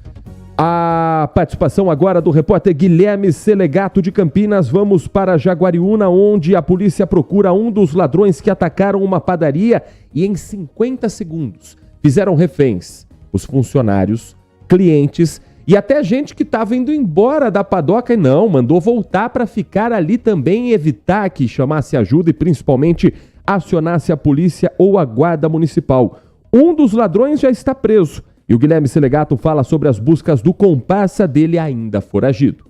A participação agora do repórter Guilherme Selegato de Campinas. Vamos para Jaguariúna, onde a polícia procura um dos ladrões que atacaram uma padaria e em 50 segundos fizeram reféns os funcionários, clientes e até gente que estava indo embora da padoca e não, mandou voltar para ficar ali também e evitar que chamasse ajuda e principalmente acionasse a polícia ou a guarda municipal. Um dos ladrões já está preso. E o Guilherme Selegato fala sobre as buscas do comparsa dele ainda foragido.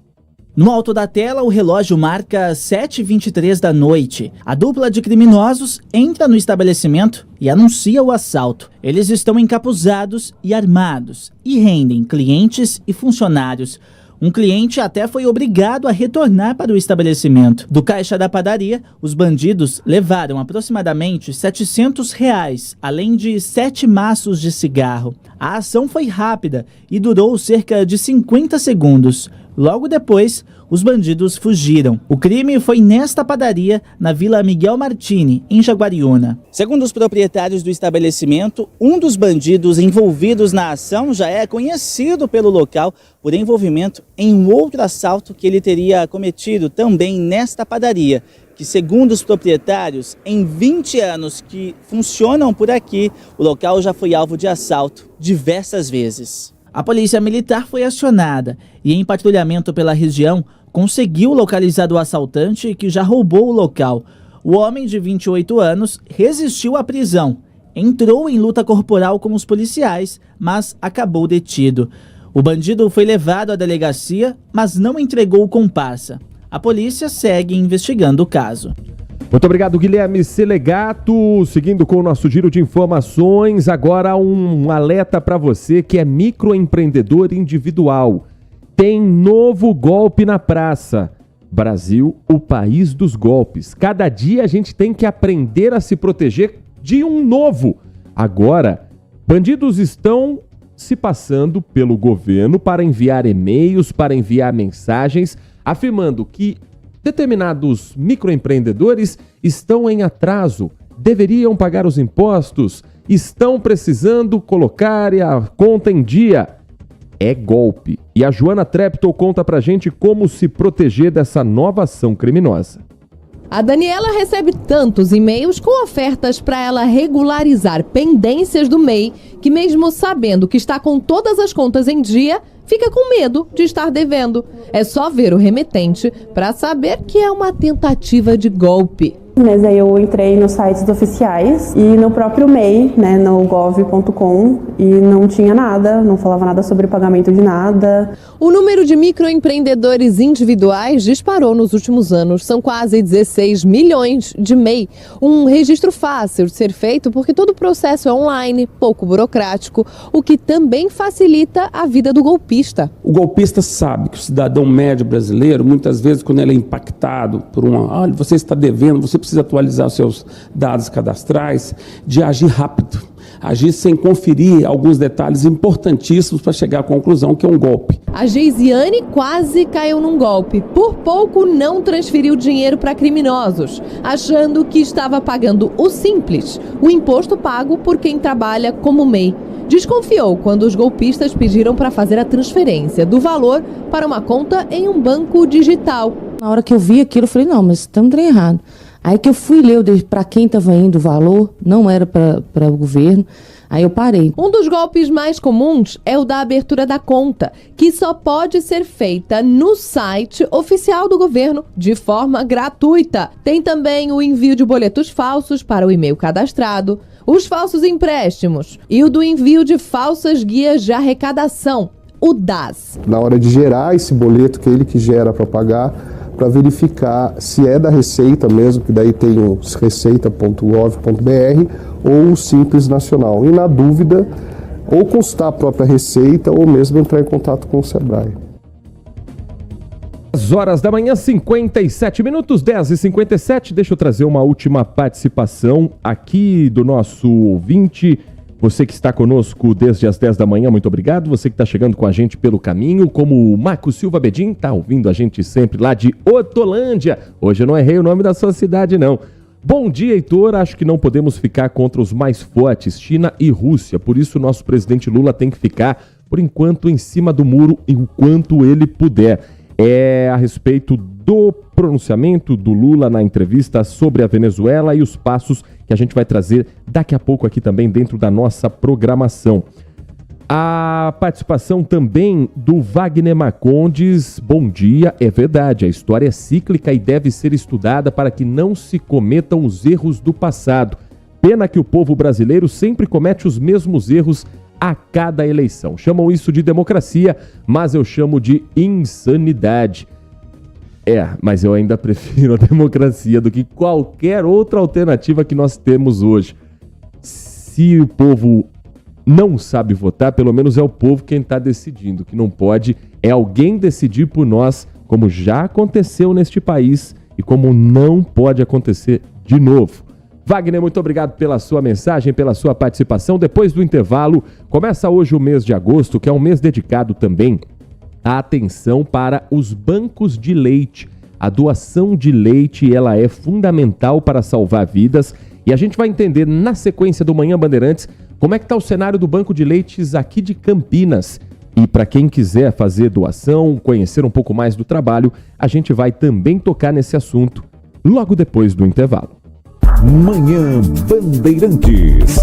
No alto da tela, o relógio marca 7h23 da noite. A dupla de criminosos entra no estabelecimento e anuncia o assalto. Eles estão encapuzados e armados e rendem clientes e funcionários. Um cliente até foi obrigado a retornar para o estabelecimento. Do caixa da padaria, os bandidos levaram aproximadamente R$700, além de 7 maços de cigarro. A ação foi rápida e durou cerca de 50 segundos. Logo depois, os bandidos fugiram. O crime foi nesta padaria, na Vila Miguel Martini, em Jaguariúna. Segundo os proprietários do estabelecimento, um dos bandidos envolvidos na ação já é conhecido pelo local por envolvimento em um outro assalto que ele teria cometido também nesta padaria, que, segundo os proprietários, em 20 anos que funcionam por aqui, o local já foi alvo de assalto diversas vezes. A polícia militar foi acionada e, em patrulhamento pela região, conseguiu localizar o assaltante que já roubou o local. O homem de 28 anos resistiu à prisão, entrou em luta corporal com os policiais, mas acabou detido. O bandido foi levado à delegacia, mas não entregou o comparsa. A polícia segue investigando o caso.
Muito obrigado, Guilherme Selegato. Seguindo com o nosso giro de informações, agora um alerta para você que é microempreendedor individual. Tem novo golpe na praça. Brasil, o país dos golpes. Cada dia a gente tem que aprender a se proteger de um novo. Agora, bandidos estão se passando pelo governo para enviar e-mails, para enviar mensagens, afirmando que determinados microempreendedores estão em atraso, deveriam pagar os impostos, estão precisando colocar a conta em dia. É golpe. E a Joana Treptow conta pra gente como se proteger dessa nova ação criminosa.
A Daniela recebe tantos e-mails com ofertas para ela regularizar pendências do MEI que, mesmo sabendo que está com todas as contas em dia, fica com medo de estar devendo. É só ver o remetente para saber que é uma tentativa de golpe.
Mas aí eu entrei nos sites oficiais e no próprio MEI, né, no gov.com, e não tinha nada, não falava nada sobre pagamento de nada.
O número de microempreendedores individuais disparou nos últimos anos. São quase 16 milhões de MEI. Um registro fácil de ser feito porque todo o processo é online, pouco burocrático, o que também facilita a vida do golpista.
O golpista sabe que o cidadão médio brasileiro, muitas vezes, quando ele é impactado por olha, você está devendo, você precisa atualizar os seus dados cadastrais, de agir rápido, agir sem conferir alguns detalhes importantíssimos para chegar à conclusão que é um golpe.
A Geisiane quase caiu num golpe. Por pouco não transferiu dinheiro para criminosos, achando que estava pagando o simples, o imposto pago por quem trabalha como MEI. Desconfiou quando os golpistas pediram para fazer a transferência do valor para uma conta em um banco digital.
Na hora que eu vi aquilo, eu falei, não, mas estamos errado. Aí que eu fui ler para quem estava indo o valor, não era para o governo, aí eu parei.
Um dos golpes mais comuns é o da abertura da conta, que só pode ser feita no site oficial do governo de forma gratuita. Tem também o envio de boletos falsos para o e-mail cadastrado, os falsos empréstimos e o do envio de falsas guias de arrecadação, o DAS.
Na hora de gerar esse boleto que ele que gera para pagar, para verificar se é da Receita mesmo, que daí tem o receita.gov.br ou o Simples Nacional. E na dúvida, ou consultar a própria Receita ou mesmo entrar em contato com o Sebrae.
Às horas da manhã, 57 minutos, 10h57. Deixa eu trazer uma última participação aqui do nosso ouvinte. Você que está conosco desde as 10 da manhã, muito obrigado. Você que está chegando com a gente pelo caminho, como o Marco Silva Bedin, está ouvindo a gente sempre lá de Hortolândia. Hoje eu não errei o nome da sua cidade, não. Bom dia, Heitor. Acho que não podemos ficar contra os mais fortes, China e Rússia. Por isso, o nosso presidente Lula tem que ficar, por enquanto, em cima do muro, enquanto ele puder. É a respeito do pronunciamento do Lula na entrevista sobre a Venezuela e os passos que a gente vai trazer daqui a pouco aqui também dentro da nossa programação. A participação também do Wagner Marcondes. Bom dia, é verdade, a história é cíclica e deve ser estudada para que não se cometam os erros do passado. Pena que o povo brasileiro sempre comete os mesmos erros a cada eleição. Chamam isso de democracia, mas eu chamo de insanidade. Mas eu ainda prefiro a democracia do que qualquer outra alternativa que nós temos hoje. Se o povo não sabe votar, pelo menos é o povo quem está decidindo. O que não pode é alguém decidir por nós, como já aconteceu neste país e como não pode acontecer de novo. Wagner, muito obrigado pela sua mensagem, pela sua participação. Depois do intervalo, começa hoje o mês de agosto, que é um mês dedicado também à atenção para os bancos de leite. A doação de leite, ela é fundamental para salvar vidas. E a gente vai entender na sequência do Manhã Bandeirantes como é que está o cenário do Banco de Leites aqui de Campinas. E para quem quiser fazer doação, conhecer um pouco mais do trabalho, a gente vai também tocar nesse assunto logo depois do intervalo.
Manhã Bandeirantes.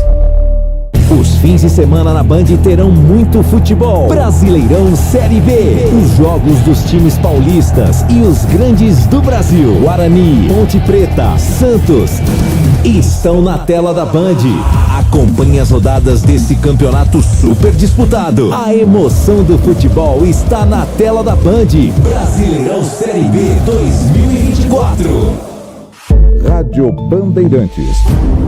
Os fins de semana na Band terão muito futebol. Brasileirão Série B. Os jogos dos times paulistas e os grandes do Brasil. Guarani, Ponte Preta, Santos estão na tela da Band. Acompanhe as rodadas desse campeonato super disputado. A emoção do futebol está na tela da Band. Brasileirão Série B 2024.
Rádio Bandeirantes.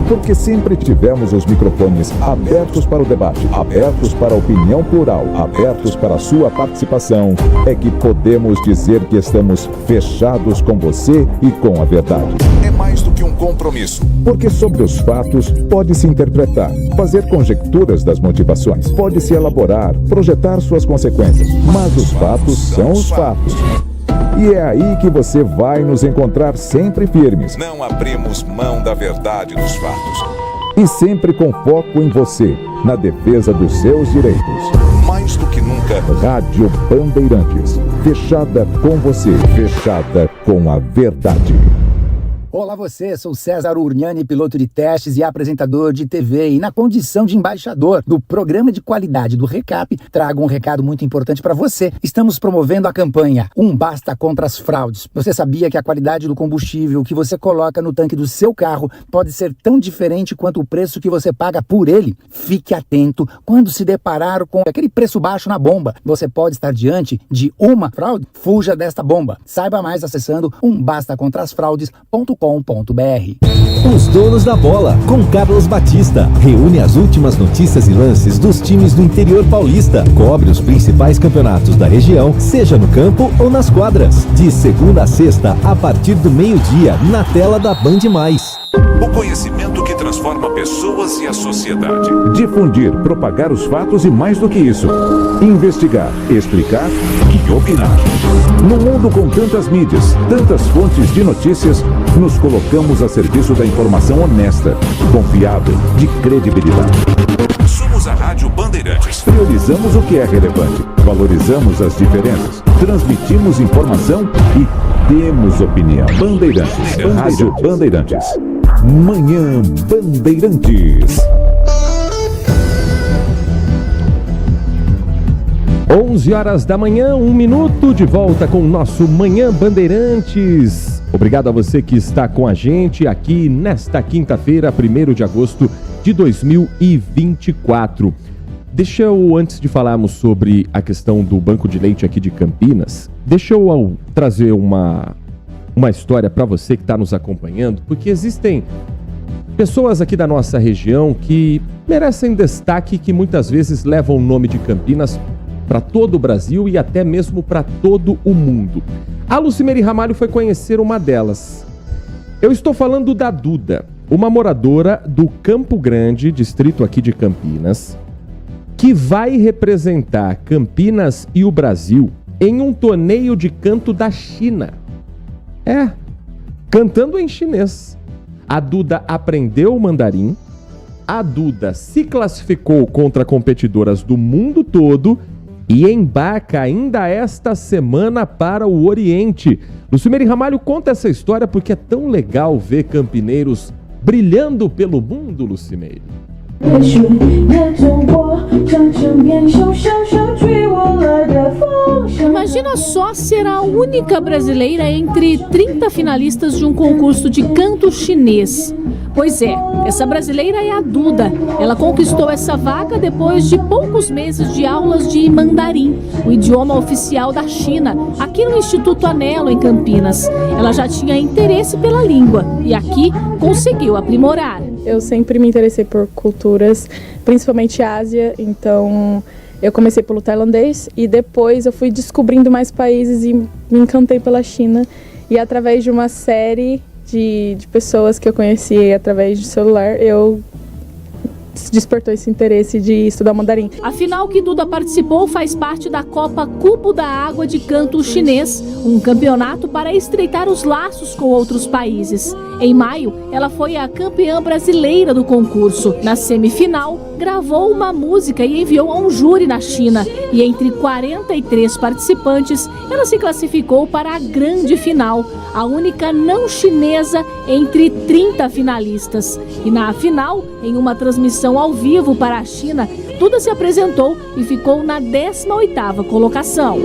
Porque sempre tivemos os microfones abertos para o debate, abertos para a opinião plural, abertos para a sua participação, é que podemos dizer que estamos fechados com você e com a verdade. É mais do que um compromisso. Porque sobre os fatos pode-se interpretar, fazer conjecturas das motivações, pode-se elaborar, projetar suas consequências, mas os fatos são os fatos. E é aí que você vai nos encontrar sempre firmes. Não abrimos mão da verdade dos fatos. E sempre com foco em você, na defesa dos seus direitos. Mais do que nunca, Rádio Bandeirantes. Fechada com você, fechada com a verdade.
Olá você, sou César Urgnani, piloto de testes e apresentador de TV, e na condição de embaixador do programa de qualidade do Recap, trago um recado muito importante para você. Estamos promovendo a campanha Um Basta contra as Fraudes. Você sabia que a qualidade do combustível que você coloca no tanque do seu carro pode ser tão diferente quanto o preço que você paga por ele? Fique atento quando se deparar com aquele preço baixo na bomba. Você pode estar diante de uma fraude? Fuja desta bomba. Saiba mais acessando umbastacontrasfraudes.com.
Os donos da bola, com Carlos Batista, reúne as últimas notícias e lances dos times do interior paulista, cobre os principais campeonatos da região, seja no campo ou nas quadras, de segunda a sexta, a partir do meio-dia, na tela da Band+.
O conhecimento que transforma pessoas e a sociedade. Difundir, propagar os fatos e mais do que isso. Investigar, explicar e opinar. No mundo com tantas mídias, tantas fontes de notícias, nos colocamos a serviço da informação honesta, confiável, de credibilidade. Somos a Rádio Bandeirantes. Priorizamos o que é relevante, valorizamos as diferenças, transmitimos informação e temos opinião. Bandeirantes. Rádio Bandeirantes. Manhã Bandeirantes.
11 horas da manhã, 1 minuto, de volta com o nosso Manhã Bandeirantes. Obrigado a você que está com a gente aqui nesta quinta-feira, 1º de agosto de 2024. Deixa eu, antes de falarmos sobre a questão do banco de leite aqui de Campinas, deixa eu trazer uma história para você que está nos acompanhando, porque existem pessoas aqui da nossa região que merecem destaque, que muitas vezes levam o nome de Campinas para todo o Brasil e até mesmo para todo o mundo. A Lucimeri Ramalho foi conhecer uma delas. Eu estou falando da Duda, uma moradora do Campo Grande, distrito aqui de Campinas, que vai representar Campinas e o Brasil em um torneio de canto da China. Cantando em chinês. A Duda aprendeu o mandarim, a Duda se classificou contra competidoras do mundo todo e embarca ainda esta semana para o Oriente. Lucimeri Ramalho, conta essa história porque é tão legal ver campineiros brilhando pelo mundo, Lucimeri.
Imagina só ser a única brasileira entre 30 finalistas de um concurso de canto chinês. Pois é, essa brasileira é a Duda. Ela conquistou essa vaga depois de poucos meses de aulas de mandarim, o idioma oficial da China, aqui no Instituto Anelo, em Campinas. Ela já tinha interesse pela língua e aqui conseguiu aprimorar.
Eu sempre me interessei por culturas, principalmente Ásia, então eu comecei pelo tailandês e depois eu fui descobrindo mais países e me encantei pela China. E através de uma série de pessoas que eu conheci através de celular, eu despertou esse interesse de estudar mandarim.
A final que Duda participou faz parte da Copa Cubo da Água de Canto Chinês, um campeonato para estreitar os laços com outros países. Em maio, ela foi a campeã brasileira do concurso. Na semifinal, gravou uma música e enviou a um júri na China. E entre 43 participantes, ela se classificou para a grande final, a única não chinesa entre 30 finalistas. E na final, em uma transmissão ao vivo para a China, Duda se apresentou e ficou na 18ª colocação.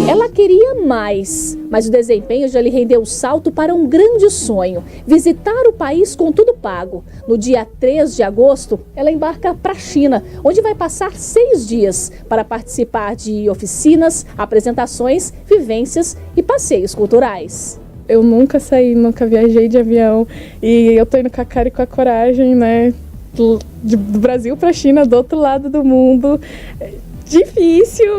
Ela queria mais, mas o desempenho já lhe rendeu o salto para um grande sonho: visitar o país com tudo pago. No dia 3 de agosto, ela embarca para a China, onde vai passar 6 dias para participar de oficinas, apresentações, vivências e passeios culturais.
Eu nunca viajei de avião e eu tô indo com a cara e com a coragem, né? Do Brasil para a China, do outro lado do mundo. Difícil,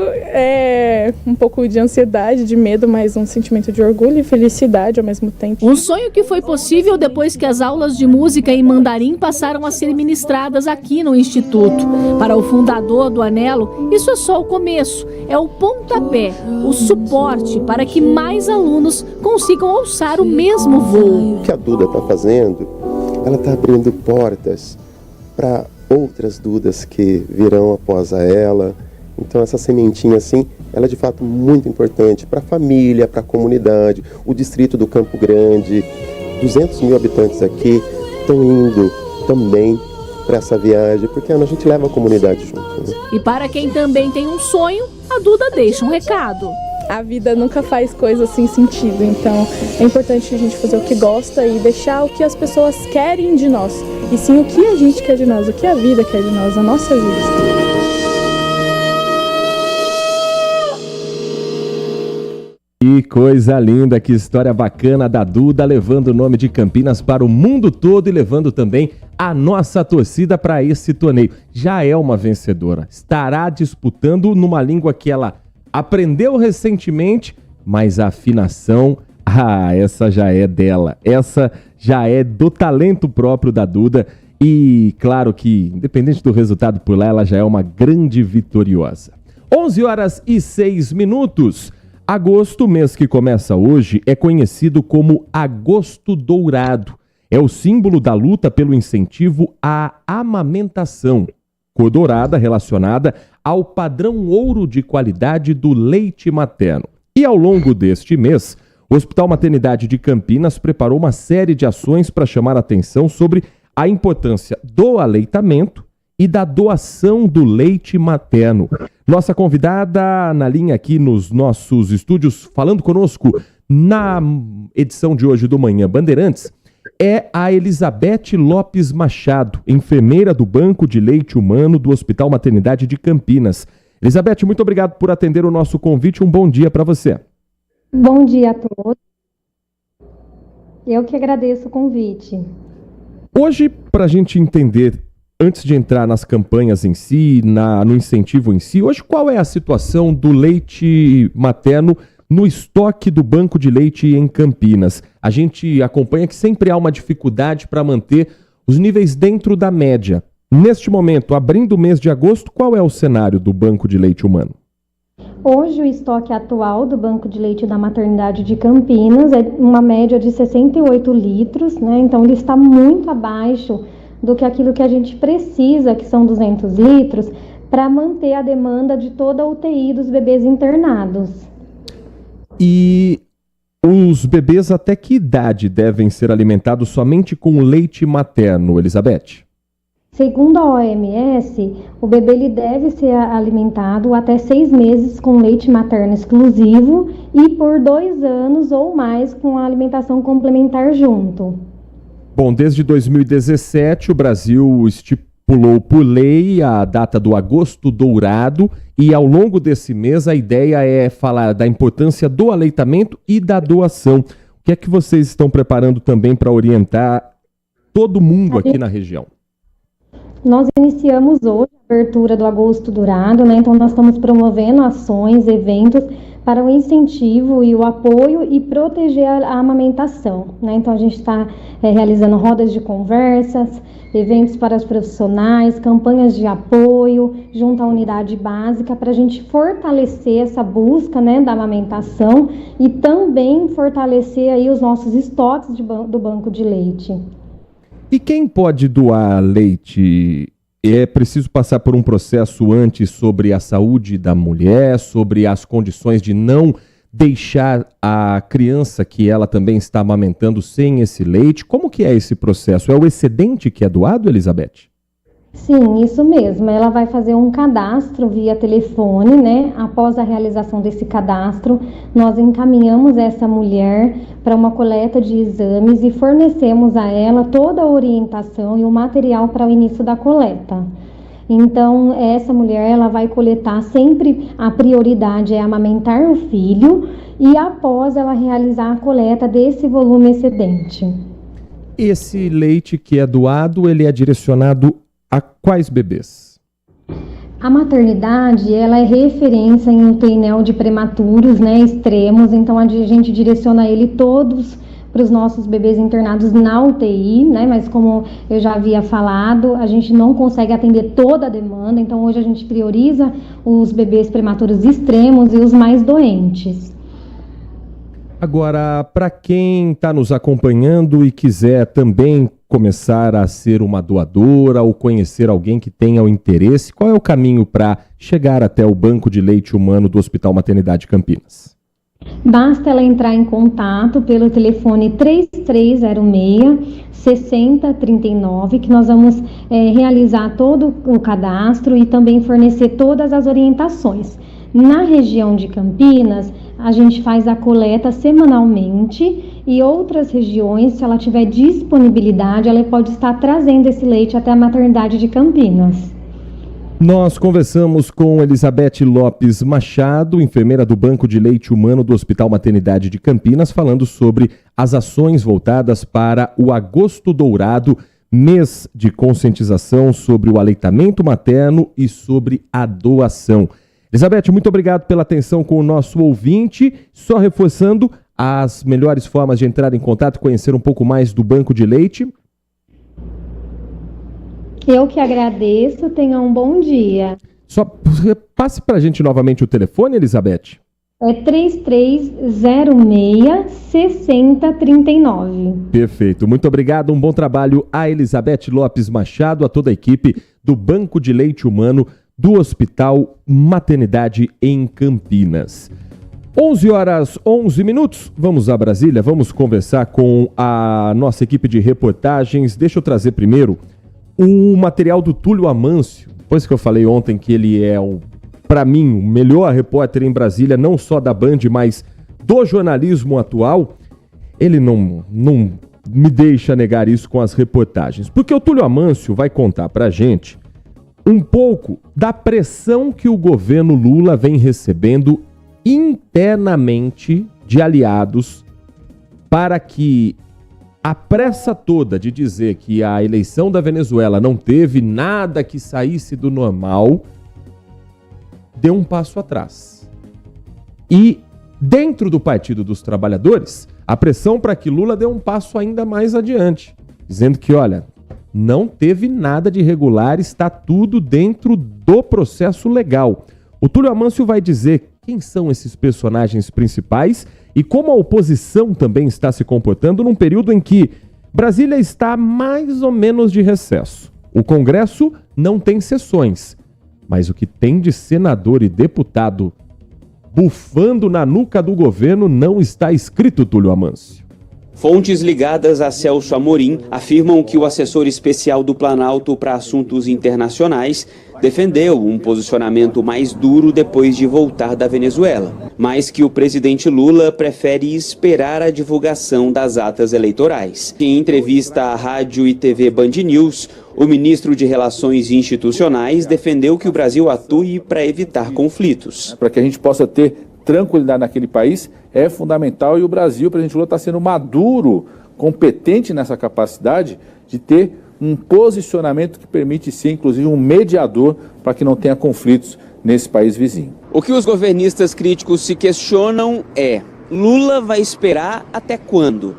um pouco de ansiedade, de medo, mas um sentimento de orgulho e felicidade ao mesmo tempo.
Um sonho que foi possível depois que as aulas de música em mandarim passaram a ser ministradas aqui no Instituto. Para o fundador do Anelo, isso é só o começo, é o pontapé, o suporte para que mais alunos consigam alçar o mesmo voo.
O que a Duda está fazendo, ela está abrindo portas para outras Dudas que virão após ela. Então essa sementinha assim, ela é de fato muito importante para a família, para a comunidade. O distrito do Campo Grande, 200 mil habitantes aqui estão indo também para essa viagem, porque a gente leva a comunidade junto, né?
E para quem também tem um sonho, a Duda deixa um recado.
A vida nunca faz coisas sem sentido, então é importante a gente fazer o que gosta e deixar o que as pessoas querem de nós, e sim o que a gente quer de nós, o que a vida quer de nós, a nossa vida.
Que coisa linda, que história bacana da Duda, levando o nome de Campinas para o mundo todo e levando também a nossa torcida para esse torneio. Já é uma vencedora, estará disputando numa língua que ela aprendeu recentemente, mas a afinação, essa já é dela, essa já é do talento próprio da Duda. E claro que, independente do resultado por lá, ela já é uma grande vitoriosa. 11h06. Agosto, mês que começa hoje, é conhecido como Agosto Dourado. É o símbolo da luta pelo incentivo à amamentação. Cor dourada relacionada ao padrão ouro de qualidade do leite materno. E ao longo deste mês, o Hospital Maternidade de Campinas preparou uma série de ações para chamar a atenção sobre a importância do aleitamento e da doação do leite materno. Nossa convidada na linha aqui nos nossos estúdios, falando conosco na edição de hoje do Manhã Bandeirantes, é a Elizabeth Lopes Machado, enfermeira do Banco de Leite Humano do Hospital Maternidade de Campinas. Elizabeth, muito obrigado por atender o nosso convite. Um bom dia para você.
Bom dia a todos. Eu que agradeço o convite.
Hoje, para a gente entender, antes de entrar nas campanhas em si, no incentivo em si, hoje qual é a situação do leite materno no estoque do Banco de Leite em Campinas? A gente acompanha que sempre há uma dificuldade para manter os níveis dentro da média. Neste momento, abrindo o mês de agosto, qual é o cenário do Banco de Leite Humano?
Hoje o estoque atual do Banco de Leite da Maternidade de Campinas é uma média de 68 litros, né? Então ele está muito abaixo do que aquilo que a gente precisa, que são 200 litros, para manter a demanda de toda a UTI dos bebês internados.
E os bebês até que idade devem ser alimentados somente com leite materno, Elizabeth?
Segundo a OMS, o bebê ele deve ser alimentado até 6 meses com leite materno exclusivo e por 2 anos ou mais com a alimentação complementar junto.
Bom, desde 2017 o Brasil estipulou por lei a data do Agosto Dourado e ao longo desse mês a ideia é falar da importância do aleitamento e da doação. O que é que vocês estão preparando também para orientar todo mundo aqui na região?
Nós iniciamos hoje a abertura do Agosto Dourado, né? Então nós estamos promovendo ações, eventos para o incentivo e o apoio e proteger a amamentação, né? Então a gente está realizando rodas de conversas, eventos para os profissionais, campanhas de apoio junto à unidade básica para a gente fortalecer essa busca, né, da amamentação e também fortalecer aí os nossos estoques do banco de leite.
E quem pode doar leite? É preciso passar por um processo antes sobre a saúde da mulher, sobre as condições de não deixar a criança que ela também está amamentando sem esse leite. Como que é esse processo? É o excedente que é doado, Elizabeth?
Sim, isso mesmo. Ela vai fazer um cadastro via telefone, né? Após a realização desse cadastro, nós encaminhamos essa mulher para uma coleta de exames e fornecemos a ela toda a orientação e o material para o início da coleta. Então, essa mulher, ela vai coletar sempre, a prioridade é amamentar o filho e após ela realizar a coleta desse volume excedente.
Esse leite que é doado, ele é direcionado a quais bebês?
A maternidade, ela é referência em um painel de prematuros, né, extremos, então a gente direciona ele todos para os nossos bebês internados na UTI, né, mas como eu já havia falado, a gente não consegue atender toda a demanda, então hoje a gente prioriza os bebês prematuros extremos e os mais doentes.
Agora, para quem está nos acompanhando e quiser também começar a ser uma doadora ou conhecer alguém que tenha o interesse, qual é o caminho para chegar até o Banco de Leite Humano do Hospital Maternidade Campinas?
Basta ela entrar em contato pelo telefone 3306-6039, que nós vamos realizar todo o cadastro e também fornecer todas as orientações. Na região de Campinas, a gente faz a coleta semanalmente e outras regiões, se ela tiver disponibilidade, ela pode estar trazendo esse leite até a maternidade de Campinas.
Nós conversamos com Elizabeth Lopes Machado, enfermeira do Banco de Leite Humano do Hospital Maternidade de Campinas, falando sobre as ações voltadas para o Agosto Dourado, mês de conscientização sobre o aleitamento materno e sobre a doação. Elizabeth, muito obrigado pela atenção com o nosso ouvinte. Só reforçando as melhores formas de entrar em contato e conhecer um pouco mais do Banco de Leite.
Eu que agradeço, tenha um bom dia.
Só passe para a gente novamente o telefone, Elizabeth.
É 3306-6039.
Perfeito, muito obrigado, um bom trabalho a Elizabeth Lopes Machado, a toda a equipe do Banco de Leite Humano do Hospital Maternidade em Campinas. 11h11, vamos a Brasília, vamos conversar com a nossa equipe de reportagens. Deixa eu trazer primeiro o material do Túlio Amâncio, depois que eu falei ontem que ele é, para mim, o melhor repórter em Brasília, não só da Band, mas do jornalismo atual. Ele não me deixa negar isso com as reportagens, porque o Túlio Amâncio vai contar pra gente um pouco da pressão que o governo Lula vem recebendo internamente de aliados para que a pressa toda de dizer que a eleição da Venezuela não teve nada que saísse do normal deu um passo atrás. E dentro do Partido dos Trabalhadores, a pressão para que Lula dê um passo ainda mais adiante, dizendo que, olha, não teve nada de irregular, está tudo dentro do processo legal. O Túlio Amâncio vai dizer quem são esses personagens principais e como a oposição também está se comportando num período em que Brasília está mais ou menos de recesso. O Congresso não tem sessões, mas o que tem de senador e deputado bufando na nuca do governo não está escrito, Túlio Amâncio.
Fontes ligadas a Celso Amorim afirmam que o assessor especial do Planalto para Assuntos Internacionais defendeu um posicionamento mais duro depois de voltar da Venezuela, mas que o presidente Lula prefere esperar a divulgação das atas eleitorais. Em entrevista à rádio e TV Band News, o ministro de Relações Institucionais defendeu que o Brasil atue para evitar conflitos.
Para que a gente possa ter tranquilidade naquele país é fundamental e o Brasil, o presidente Lula está sendo maduro, competente nessa capacidade de ter um posicionamento que permite ser, inclusive, um mediador para que não tenha conflitos nesse país vizinho.
O que os governistas críticos se questionam é: Lula vai esperar até quando?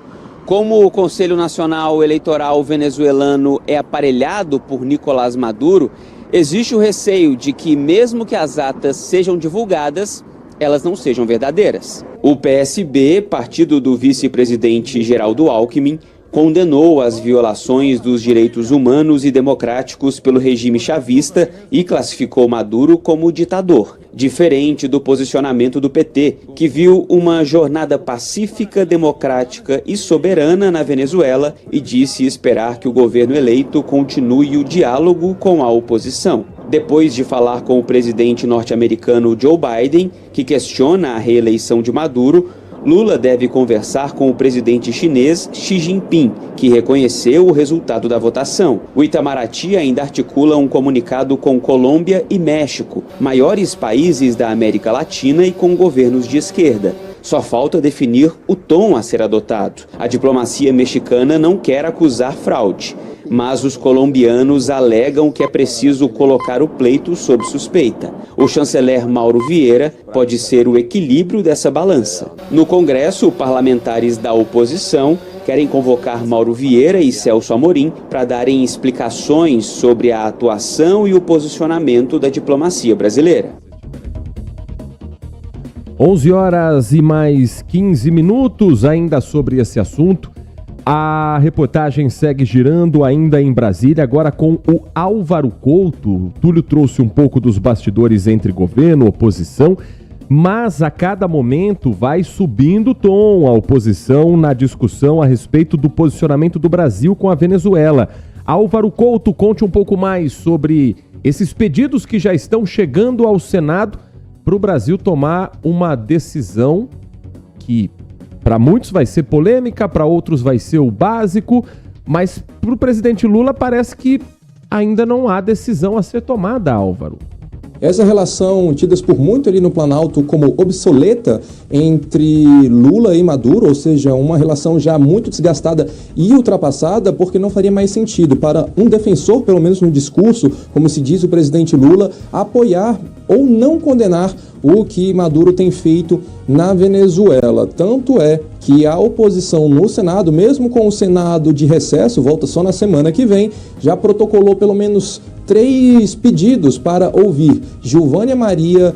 Como o Conselho Nacional Eleitoral venezuelano é aparelhado por Nicolás Maduro, existe o receio de que, mesmo que as atas sejam divulgadas, elas não sejam verdadeiras. O PSB, partido do vice-presidente Geraldo Alckmin, condenou as violações dos direitos humanos e democráticos pelo regime chavista e classificou Maduro como ditador, diferente do posicionamento do PT, que viu uma jornada pacífica, democrática e soberana na Venezuela e disse esperar que o governo eleito continue o diálogo com a oposição. Depois de falar com o presidente norte-americano Joe Biden, que questiona a reeleição de Maduro, Lula deve conversar com o presidente chinês Xi Jinping, que reconheceu o resultado da votação. O Itamaraty ainda articula um comunicado com Colômbia e México, maiores países da América Latina e com governos de esquerda. Só falta definir o tom a ser adotado. A diplomacia mexicana não quer acusar fraude, mas os colombianos alegam que é preciso colocar o pleito sob suspeita. O chanceler Mauro Vieira pode ser o equilíbrio dessa balança. No Congresso, parlamentares da oposição querem convocar Mauro Vieira e Celso Amorim para darem explicações sobre a atuação e o posicionamento da diplomacia brasileira.
11 horas e mais 15 minutos, ainda sobre esse assunto. A reportagem segue girando ainda em Brasília, agora com o Álvaro Couto. O Túlio trouxe um pouco dos bastidores entre governo e oposição, mas a cada momento vai subindo o tom a oposição na discussão a respeito do posicionamento do Brasil com a Venezuela. Álvaro Couto, conte um pouco mais sobre esses pedidos que já estão chegando ao Senado para o Brasil tomar uma decisão que para muitos vai ser polêmica, para outros vai ser o básico, mas para o presidente Lula parece que ainda não há decisão a ser tomada, Álvaro.
Essa relação, tidas por muito ali no Planalto como obsoleta entre Lula e Maduro, ou seja, uma relação já muito desgastada e ultrapassada, porque não faria mais sentido para um defensor, pelo menos no discurso, como se diz o presidente Lula, apoiar ou não condenar o que Maduro tem feito na Venezuela. Tanto é que a oposição no Senado, mesmo com o Senado de recesso, volta só na semana que vem, já protocolou pelo menos 3 pedidos para ouvir Gilvânia Maria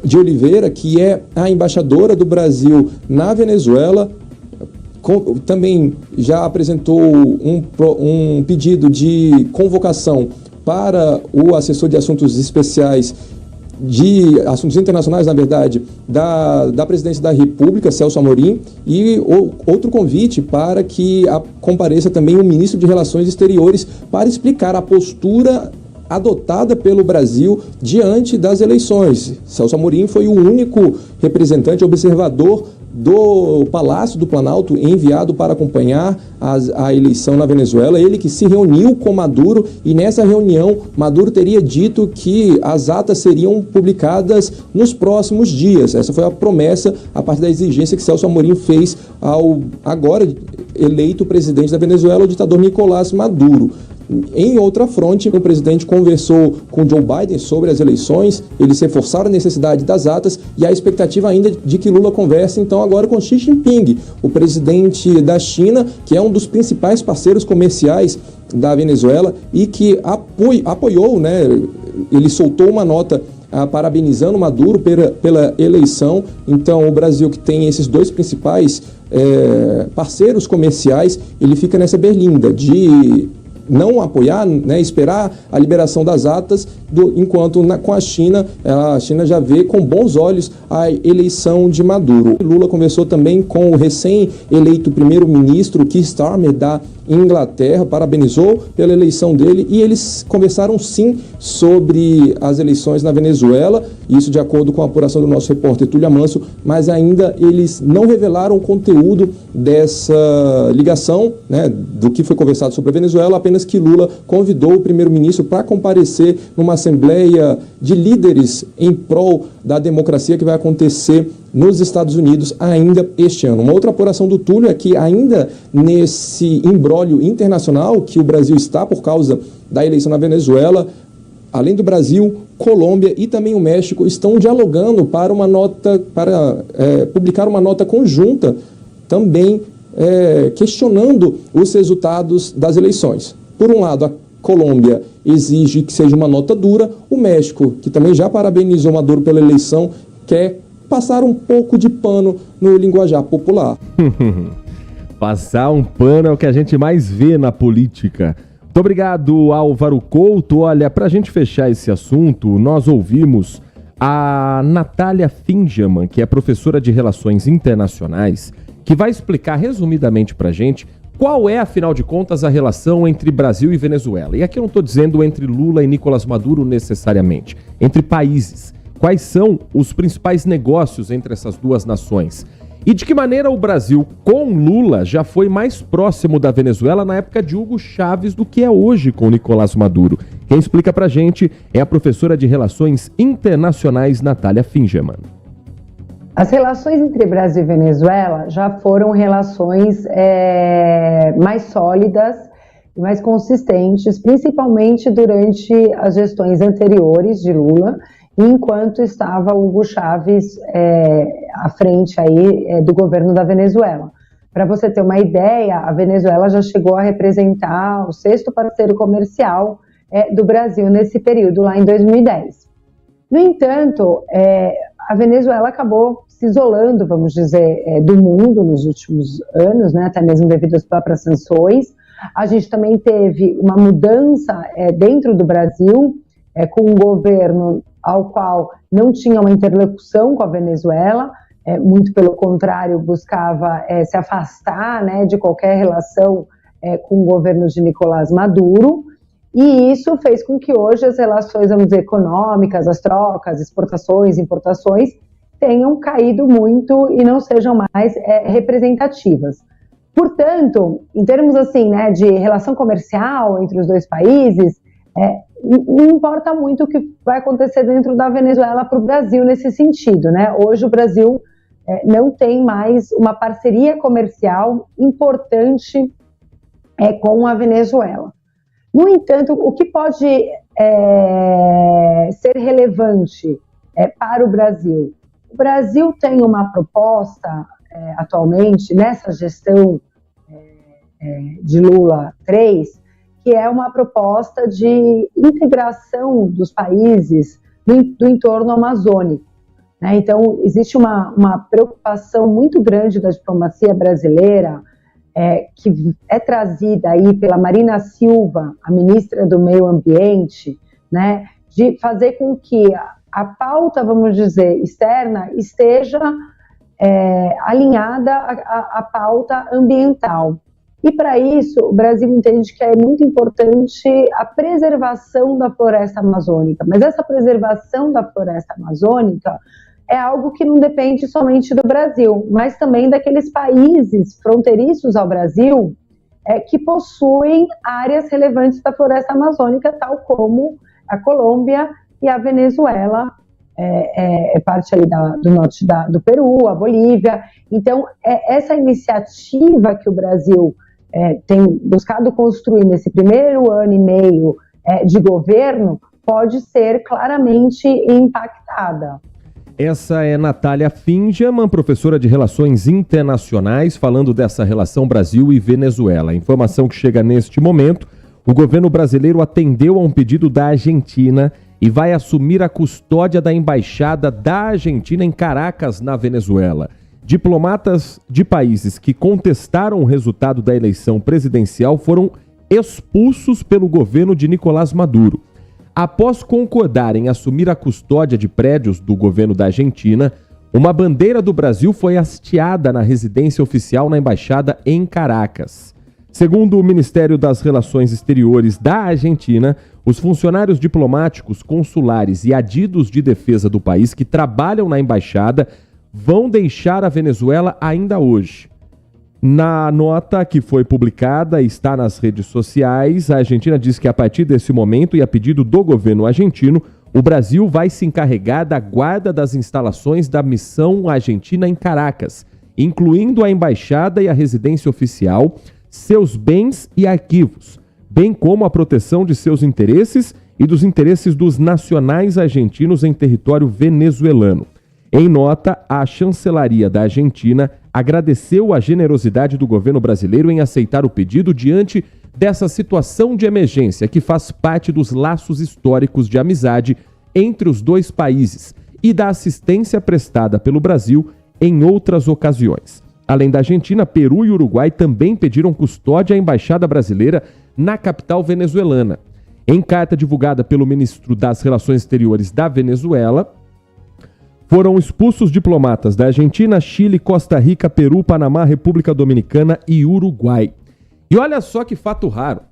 de Oliveira, que é a embaixadora do Brasil na Venezuela. Também já apresentou um pedido de convocação para o assessor de assuntos especiais, de assuntos internacionais, na verdade, da presidência da República, Celso Amorim, e outro convite para que compareça também o ministro de Relações Exteriores para explicar a postura adotada pelo Brasil diante das eleições. Celso Amorim foi o único representante observador do Palácio do Planalto enviado para acompanhar a eleição na Venezuela, ele que se reuniu com Maduro, e nessa reunião Maduro teria dito que as atas seriam publicadas nos próximos dias. Essa foi a promessa a partir da exigência que Celso Amorim fez ao agora eleito presidente da Venezuela, o ditador Nicolás Maduro. Em outra fronte, o presidente conversou com Joe Biden sobre as eleições, eles reforçaram a necessidade das atas e a expectativa ainda de que Lula converse então agora com Xi Jinping, o presidente da China, que é um dos principais parceiros comerciais da Venezuela e que apoiou, né? Ele soltou uma nota parabenizando Maduro pela eleição. Então o Brasil, que tem esses 2 principais parceiros comerciais, ele fica nessa berlinda de não apoiar, né, esperar a liberação das atas, enquanto com a China já vê com bons olhos a eleição de Maduro. Lula conversou também com o recém-eleito primeiro-ministro Keir Starmer da Inglaterra, parabenizou pela eleição dele, e eles conversaram sim sobre as eleições na Venezuela, isso de acordo com a apuração do nosso repórter Túlio Amanso, mas ainda eles não revelaram o conteúdo dessa ligação, né, do que foi conversado sobre a Venezuela, apenas que Lula convidou o primeiro-ministro para comparecer numa assembleia de líderes em prol da democracia que vai acontecer nos Estados Unidos ainda este ano. Uma outra apuração do Túlio é que ainda nesse imbróglio internacional que o Brasil está por causa da eleição na Venezuela, além do Brasil, Colômbia e também o México estão dialogando para publicar uma nota conjunta também questionando os resultados das eleições. Por um lado, a Colômbia exige que seja uma nota dura, o México, que também já parabenizou Maduro pela eleição, quer passar um pouco de pano no linguajar popular.
Passar um pano é o que a gente mais vê na política. Muito obrigado, Álvaro Couto. Olha, para a gente fechar esse assunto, nós ouvimos a Natália Fingeman, que é professora de Relações Internacionais, que vai explicar resumidamente para a gente qual é, afinal de contas, a relação entre Brasil e Venezuela. E aqui eu não estou dizendo entre Lula e Nicolás Maduro necessariamente, entre países. Quais são os principais negócios entre essas duas nações? E de que maneira o Brasil, com Lula, já foi mais próximo da Venezuela na época de Hugo Chávez do que é hoje com Nicolás Maduro? Quem explica pra gente é a professora de Relações Internacionais, Natália Fingeman.
As relações entre Brasil e Venezuela já foram relações mais sólidas e mais consistentes, principalmente durante as gestões anteriores de Lula, enquanto estava Hugo Chávez à frente aí, do governo da Venezuela. Para você ter uma ideia, a Venezuela já chegou a representar o 6º parceiro comercial do Brasil nesse período, lá em 2010. No entanto, a Venezuela acabou se isolando, vamos dizer, do mundo nos últimos anos, né, até mesmo devido às próprias sanções. A gente também teve uma mudança dentro do Brasil, com um governo ao qual não tinha uma interlocução com a Venezuela, muito pelo contrário, buscava se afastar, né, de qualquer relação com o governo de Nicolás Maduro, e isso fez com que hoje as relações, vamos dizer, econômicas, as trocas, exportações, importações, tenham caído muito e não sejam mais representativas. Portanto, em termos assim, né, de relação comercial entre os dois países, não importa muito o que vai acontecer dentro da Venezuela para o Brasil nesse sentido, né? Hoje o Brasil não tem mais uma parceria comercial importante com a Venezuela. No entanto, o que pode ser relevante para o Brasil? O Brasil tem uma proposta atualmente nessa gestão de Lula 3, que é uma proposta de integração dos países do entorno amazônico, né? Então, existe uma preocupação muito grande da diplomacia brasileira, que é trazida aí pela Marina Silva, a ministra do Meio Ambiente, né, de fazer com que a pauta, vamos dizer, externa esteja alinhada à pauta ambiental. E para isso, o Brasil entende que é muito importante a preservação da floresta amazônica. Mas essa preservação da floresta amazônica é algo que não depende somente do Brasil, mas também daqueles países fronteiriços ao Brasil que possuem áreas relevantes da floresta amazônica, tal como a Colômbia e a Venezuela, parte ali do norte do Peru, a Bolívia. Então, essa iniciativa que o Brasil tem buscado construir nesse primeiro ano e meio de governo pode ser claramente impactada.
Essa é Natália Fingeman, professora de Relações Internacionais, falando dessa relação Brasil e Venezuela. A informação que chega neste momento, o governo brasileiro atendeu a um pedido da Argentina e vai assumir a custódia da embaixada da Argentina em Caracas, na Venezuela. Diplomatas de países que contestaram o resultado da eleição presidencial foram expulsos pelo governo de Nicolás Maduro. Após concordar em assumir a custódia de prédios do governo da Argentina, uma bandeira do Brasil foi hasteada na residência oficial na embaixada em Caracas. Segundo o Ministério das Relações Exteriores da Argentina, os funcionários diplomáticos, consulares e adidos de defesa do país que trabalham na embaixada vão deixar a Venezuela ainda hoje. Na nota que foi publicada e está nas redes sociais, a Argentina diz que a partir desse momento e a pedido do governo argentino, o Brasil vai se encarregar da guarda das instalações da missão argentina em Caracas, incluindo a embaixada e a residência oficial, seus bens e arquivos, bem como a proteção de seus interesses e dos interesses dos nacionais argentinos em território venezuelano. Em nota, a chancelaria da Argentina agradeceu a generosidade do governo brasileiro em aceitar o pedido diante dessa situação de emergência que faz parte dos laços históricos de amizade entre os dois países e da assistência prestada pelo Brasil em outras ocasiões. Além da Argentina, Peru e Uruguai também pediram custódia à embaixada brasileira na capital venezuelana. Em carta divulgada pelo ministro das Relações Exteriores da Venezuela, foram expulsos diplomatas da Argentina, Chile, Costa Rica, Peru, Panamá, República Dominicana e Uruguai. E olha só que fato raro.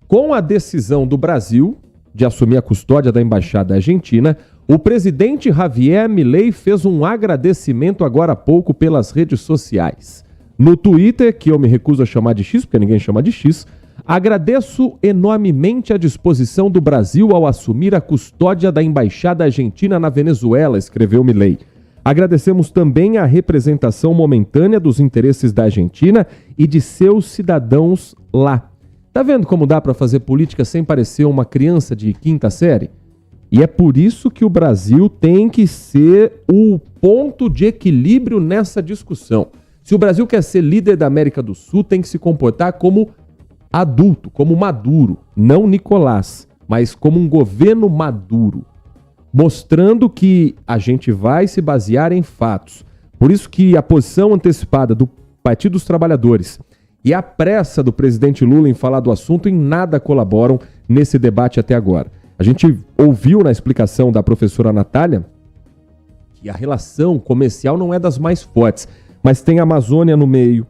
Com a decisão do Brasil de assumir a custódia da embaixada argentina, o presidente Javier Milei fez um agradecimento agora há pouco pelas redes sociais. No Twitter, que eu me recuso a chamar de X, porque ninguém chama de X, agradeço enormemente a disposição do Brasil ao assumir a custódia da embaixada argentina na Venezuela, escreveu Milei. Agradecemos também a representação momentânea dos interesses da Argentina e de seus cidadãos lá. Tá vendo como dá para fazer política sem parecer uma criança de quinta série? E é por isso que o Brasil tem que ser o ponto de equilíbrio nessa discussão. Se o Brasil quer ser líder da América do Sul, tem que se comportar como adulto, como Maduro, não Nicolás, mas como um governo maduro, mostrando que a gente vai se basear em fatos. Por isso que a posição antecipada do Partido dos Trabalhadores e a pressa do presidente Lula em falar do assunto em nada colaboram nesse debate até agora. A gente ouviu na explicação da professora Natália que a relação comercial não é das mais fortes, mas tem a Amazônia no meio,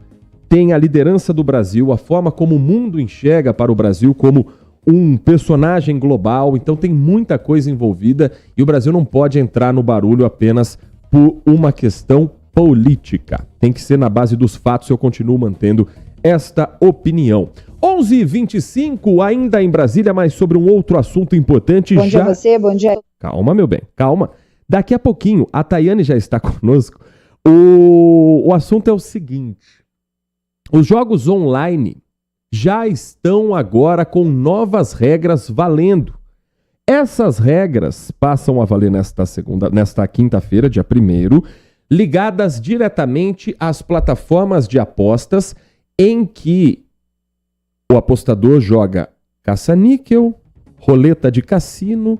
tem a liderança do Brasil, a forma como o mundo enxerga para o Brasil como um personagem global, então tem muita coisa envolvida e o Brasil não pode entrar no barulho apenas por uma questão política. Tem que ser na base dos fatos, eu continuo mantendo esta opinião. 11h25, ainda em Brasília, mas sobre um outro assunto importante.
Bom dia a você, bom dia.
Calma, meu bem, calma. Daqui a pouquinho, a Tayane já está conosco. O assunto é o seguinte. Os jogos online já estão agora com novas regras valendo. Essas regras passam a valer nesta quinta-feira, dia 1º, ligadas diretamente às plataformas de apostas em que o apostador joga caça-níquel, roleta de cassino,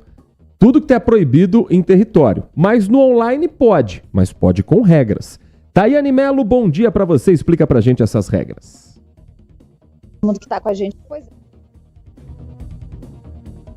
tudo que é proibido em território. Mas no online pode, mas pode com regras. Tayane Mello, bom dia para você. Explica pra gente essas regras.
Todo mundo que tá com a gente, pois é.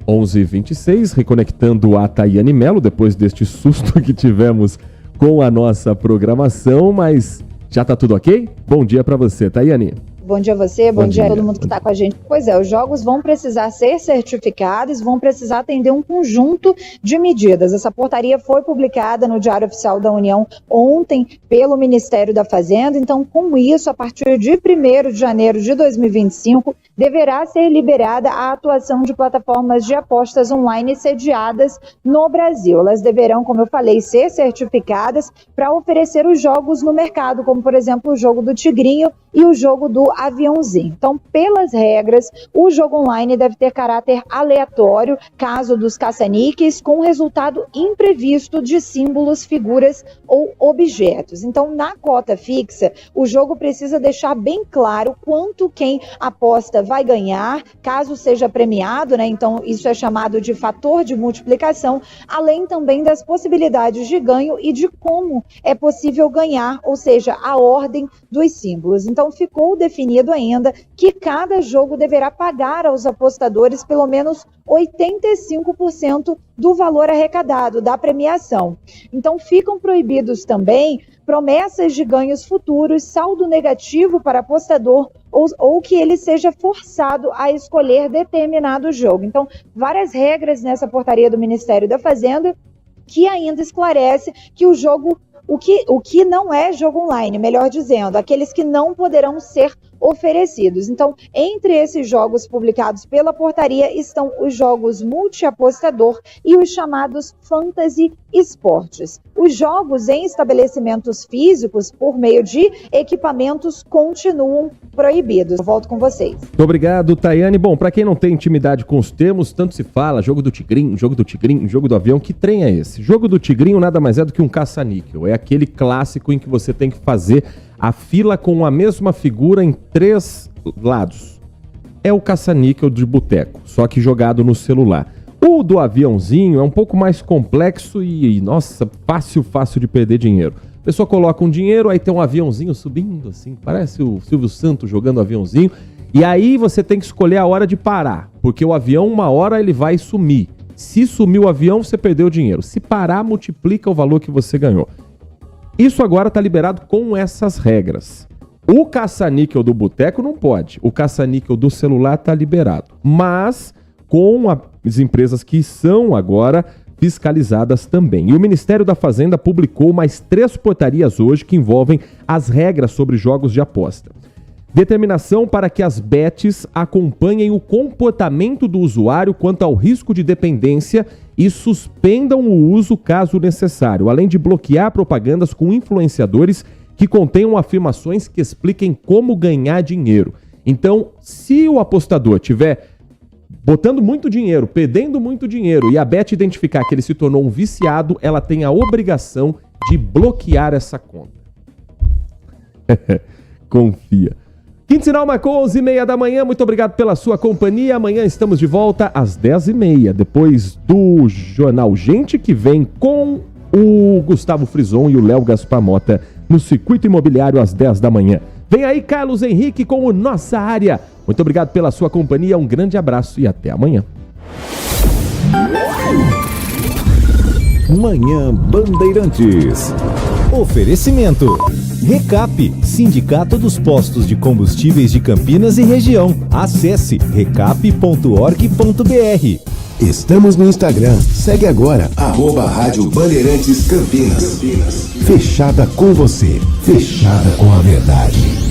11h26, reconectando a Tayane Mello, depois deste susto que tivemos com a nossa programação, mas já tá tudo ok? Bom dia para você, Tayane.
Bom dia a você, bom dia a todo mundo que está com a gente. Pois é, os jogos vão precisar ser certificados, vão precisar atender um conjunto de medidas. Essa portaria foi publicada no Diário Oficial da União ontem pelo Ministério da Fazenda. Então, com isso, a partir de 1º de janeiro de 2025, deverá ser liberada a atuação de plataformas de apostas online sediadas no Brasil. Elas deverão, como eu falei, ser certificadas para oferecer os jogos no mercado, como, por exemplo, o jogo do Tigrinho e o jogo do Aviãozinho. Então, pelas regras, o jogo online deve ter caráter aleatório, caso dos caça-níqueis, com resultado imprevisto de símbolos, figuras ou objetos. Então, na cota fixa, o jogo precisa deixar bem claro quanto quem aposta vai ganhar, caso seja premiado, né? Então, isso é chamado de fator de multiplicação, além também das possibilidades de ganho e de como é possível ganhar, ou seja, a ordem dos símbolos. Então, ficou definido ainda que cada jogo deverá pagar aos apostadores pelo menos 85% do valor arrecadado da premiação. Então, ficam proibidos também promessas de ganhos futuros, saldo negativo para apostador ou que ele seja forçado a escolher determinado jogo. Então, várias regras nessa portaria do Ministério da Fazenda que ainda esclarece que o jogo, o que não é jogo online, melhor dizendo, aqueles que não poderão ser oferecidos. Então, entre esses jogos publicados pela portaria estão os jogos multiapostador e os chamados fantasy esportes. Os jogos em estabelecimentos físicos por meio de equipamentos continuam proibidos. Eu volto com vocês.
Muito obrigado, Tayane. Bom, para quem não tem intimidade com os termos, tanto se fala, jogo do tigrinho, jogo do avião, que trem é esse? Jogo do tigrinho nada mais é do que um caça-níquel. É aquele clássico em que você tem que fazer a fila com a mesma figura em 3 lados. É o caça-níquel de boteco, só que jogado no celular. O do aviãozinho é um pouco mais complexo e nossa, fácil de perder dinheiro. A pessoa coloca um dinheiro, aí tem um aviãozinho subindo assim, parece o Silvio Santos jogando aviãozinho. E aí você tem que escolher a hora de parar, porque o avião, uma hora ele vai sumir. Se sumir o avião, você perdeu o dinheiro. Se parar, multiplica o valor que você ganhou. Isso agora está liberado com essas regras. O caça-níquel do boteco não pode. O caça-níquel do celular está liberado. Mas com as empresas que são agora fiscalizadas também. E o Ministério da Fazenda publicou mais 3 portarias hoje que envolvem as regras sobre jogos de aposta. Determinação para que as bets acompanhem o comportamento do usuário quanto ao risco de dependência e suspendam o uso caso necessário, além de bloquear propagandas com influenciadores que contenham afirmações que expliquem como ganhar dinheiro. Então, se o apostador tiver botando muito dinheiro, perdendo muito dinheiro e a bet identificar que ele se tornou um viciado, ela tem a obrigação de bloquear essa conta. Confia. Quinto Sinal marcou 11h30 da manhã. Muito obrigado pela sua companhia. Amanhã estamos de volta às 10h30, depois do Jornal Gente, que vem com o Gustavo Frison e o Léo Gaspar Mota no Circuito Imobiliário às 10 da manhã. Vem aí Carlos Henrique com o Nossa Área. Muito obrigado pela sua companhia. Um grande abraço e até amanhã.
Manhã Bandeirantes. Oferecimento. Recap, Sindicato dos Postos de Combustíveis de Campinas e Região. Acesse recap.org.br.
Estamos no Instagram. Segue agora, @Rádio Bandeirantes Campinas. Fechada com você. Fechada com a verdade.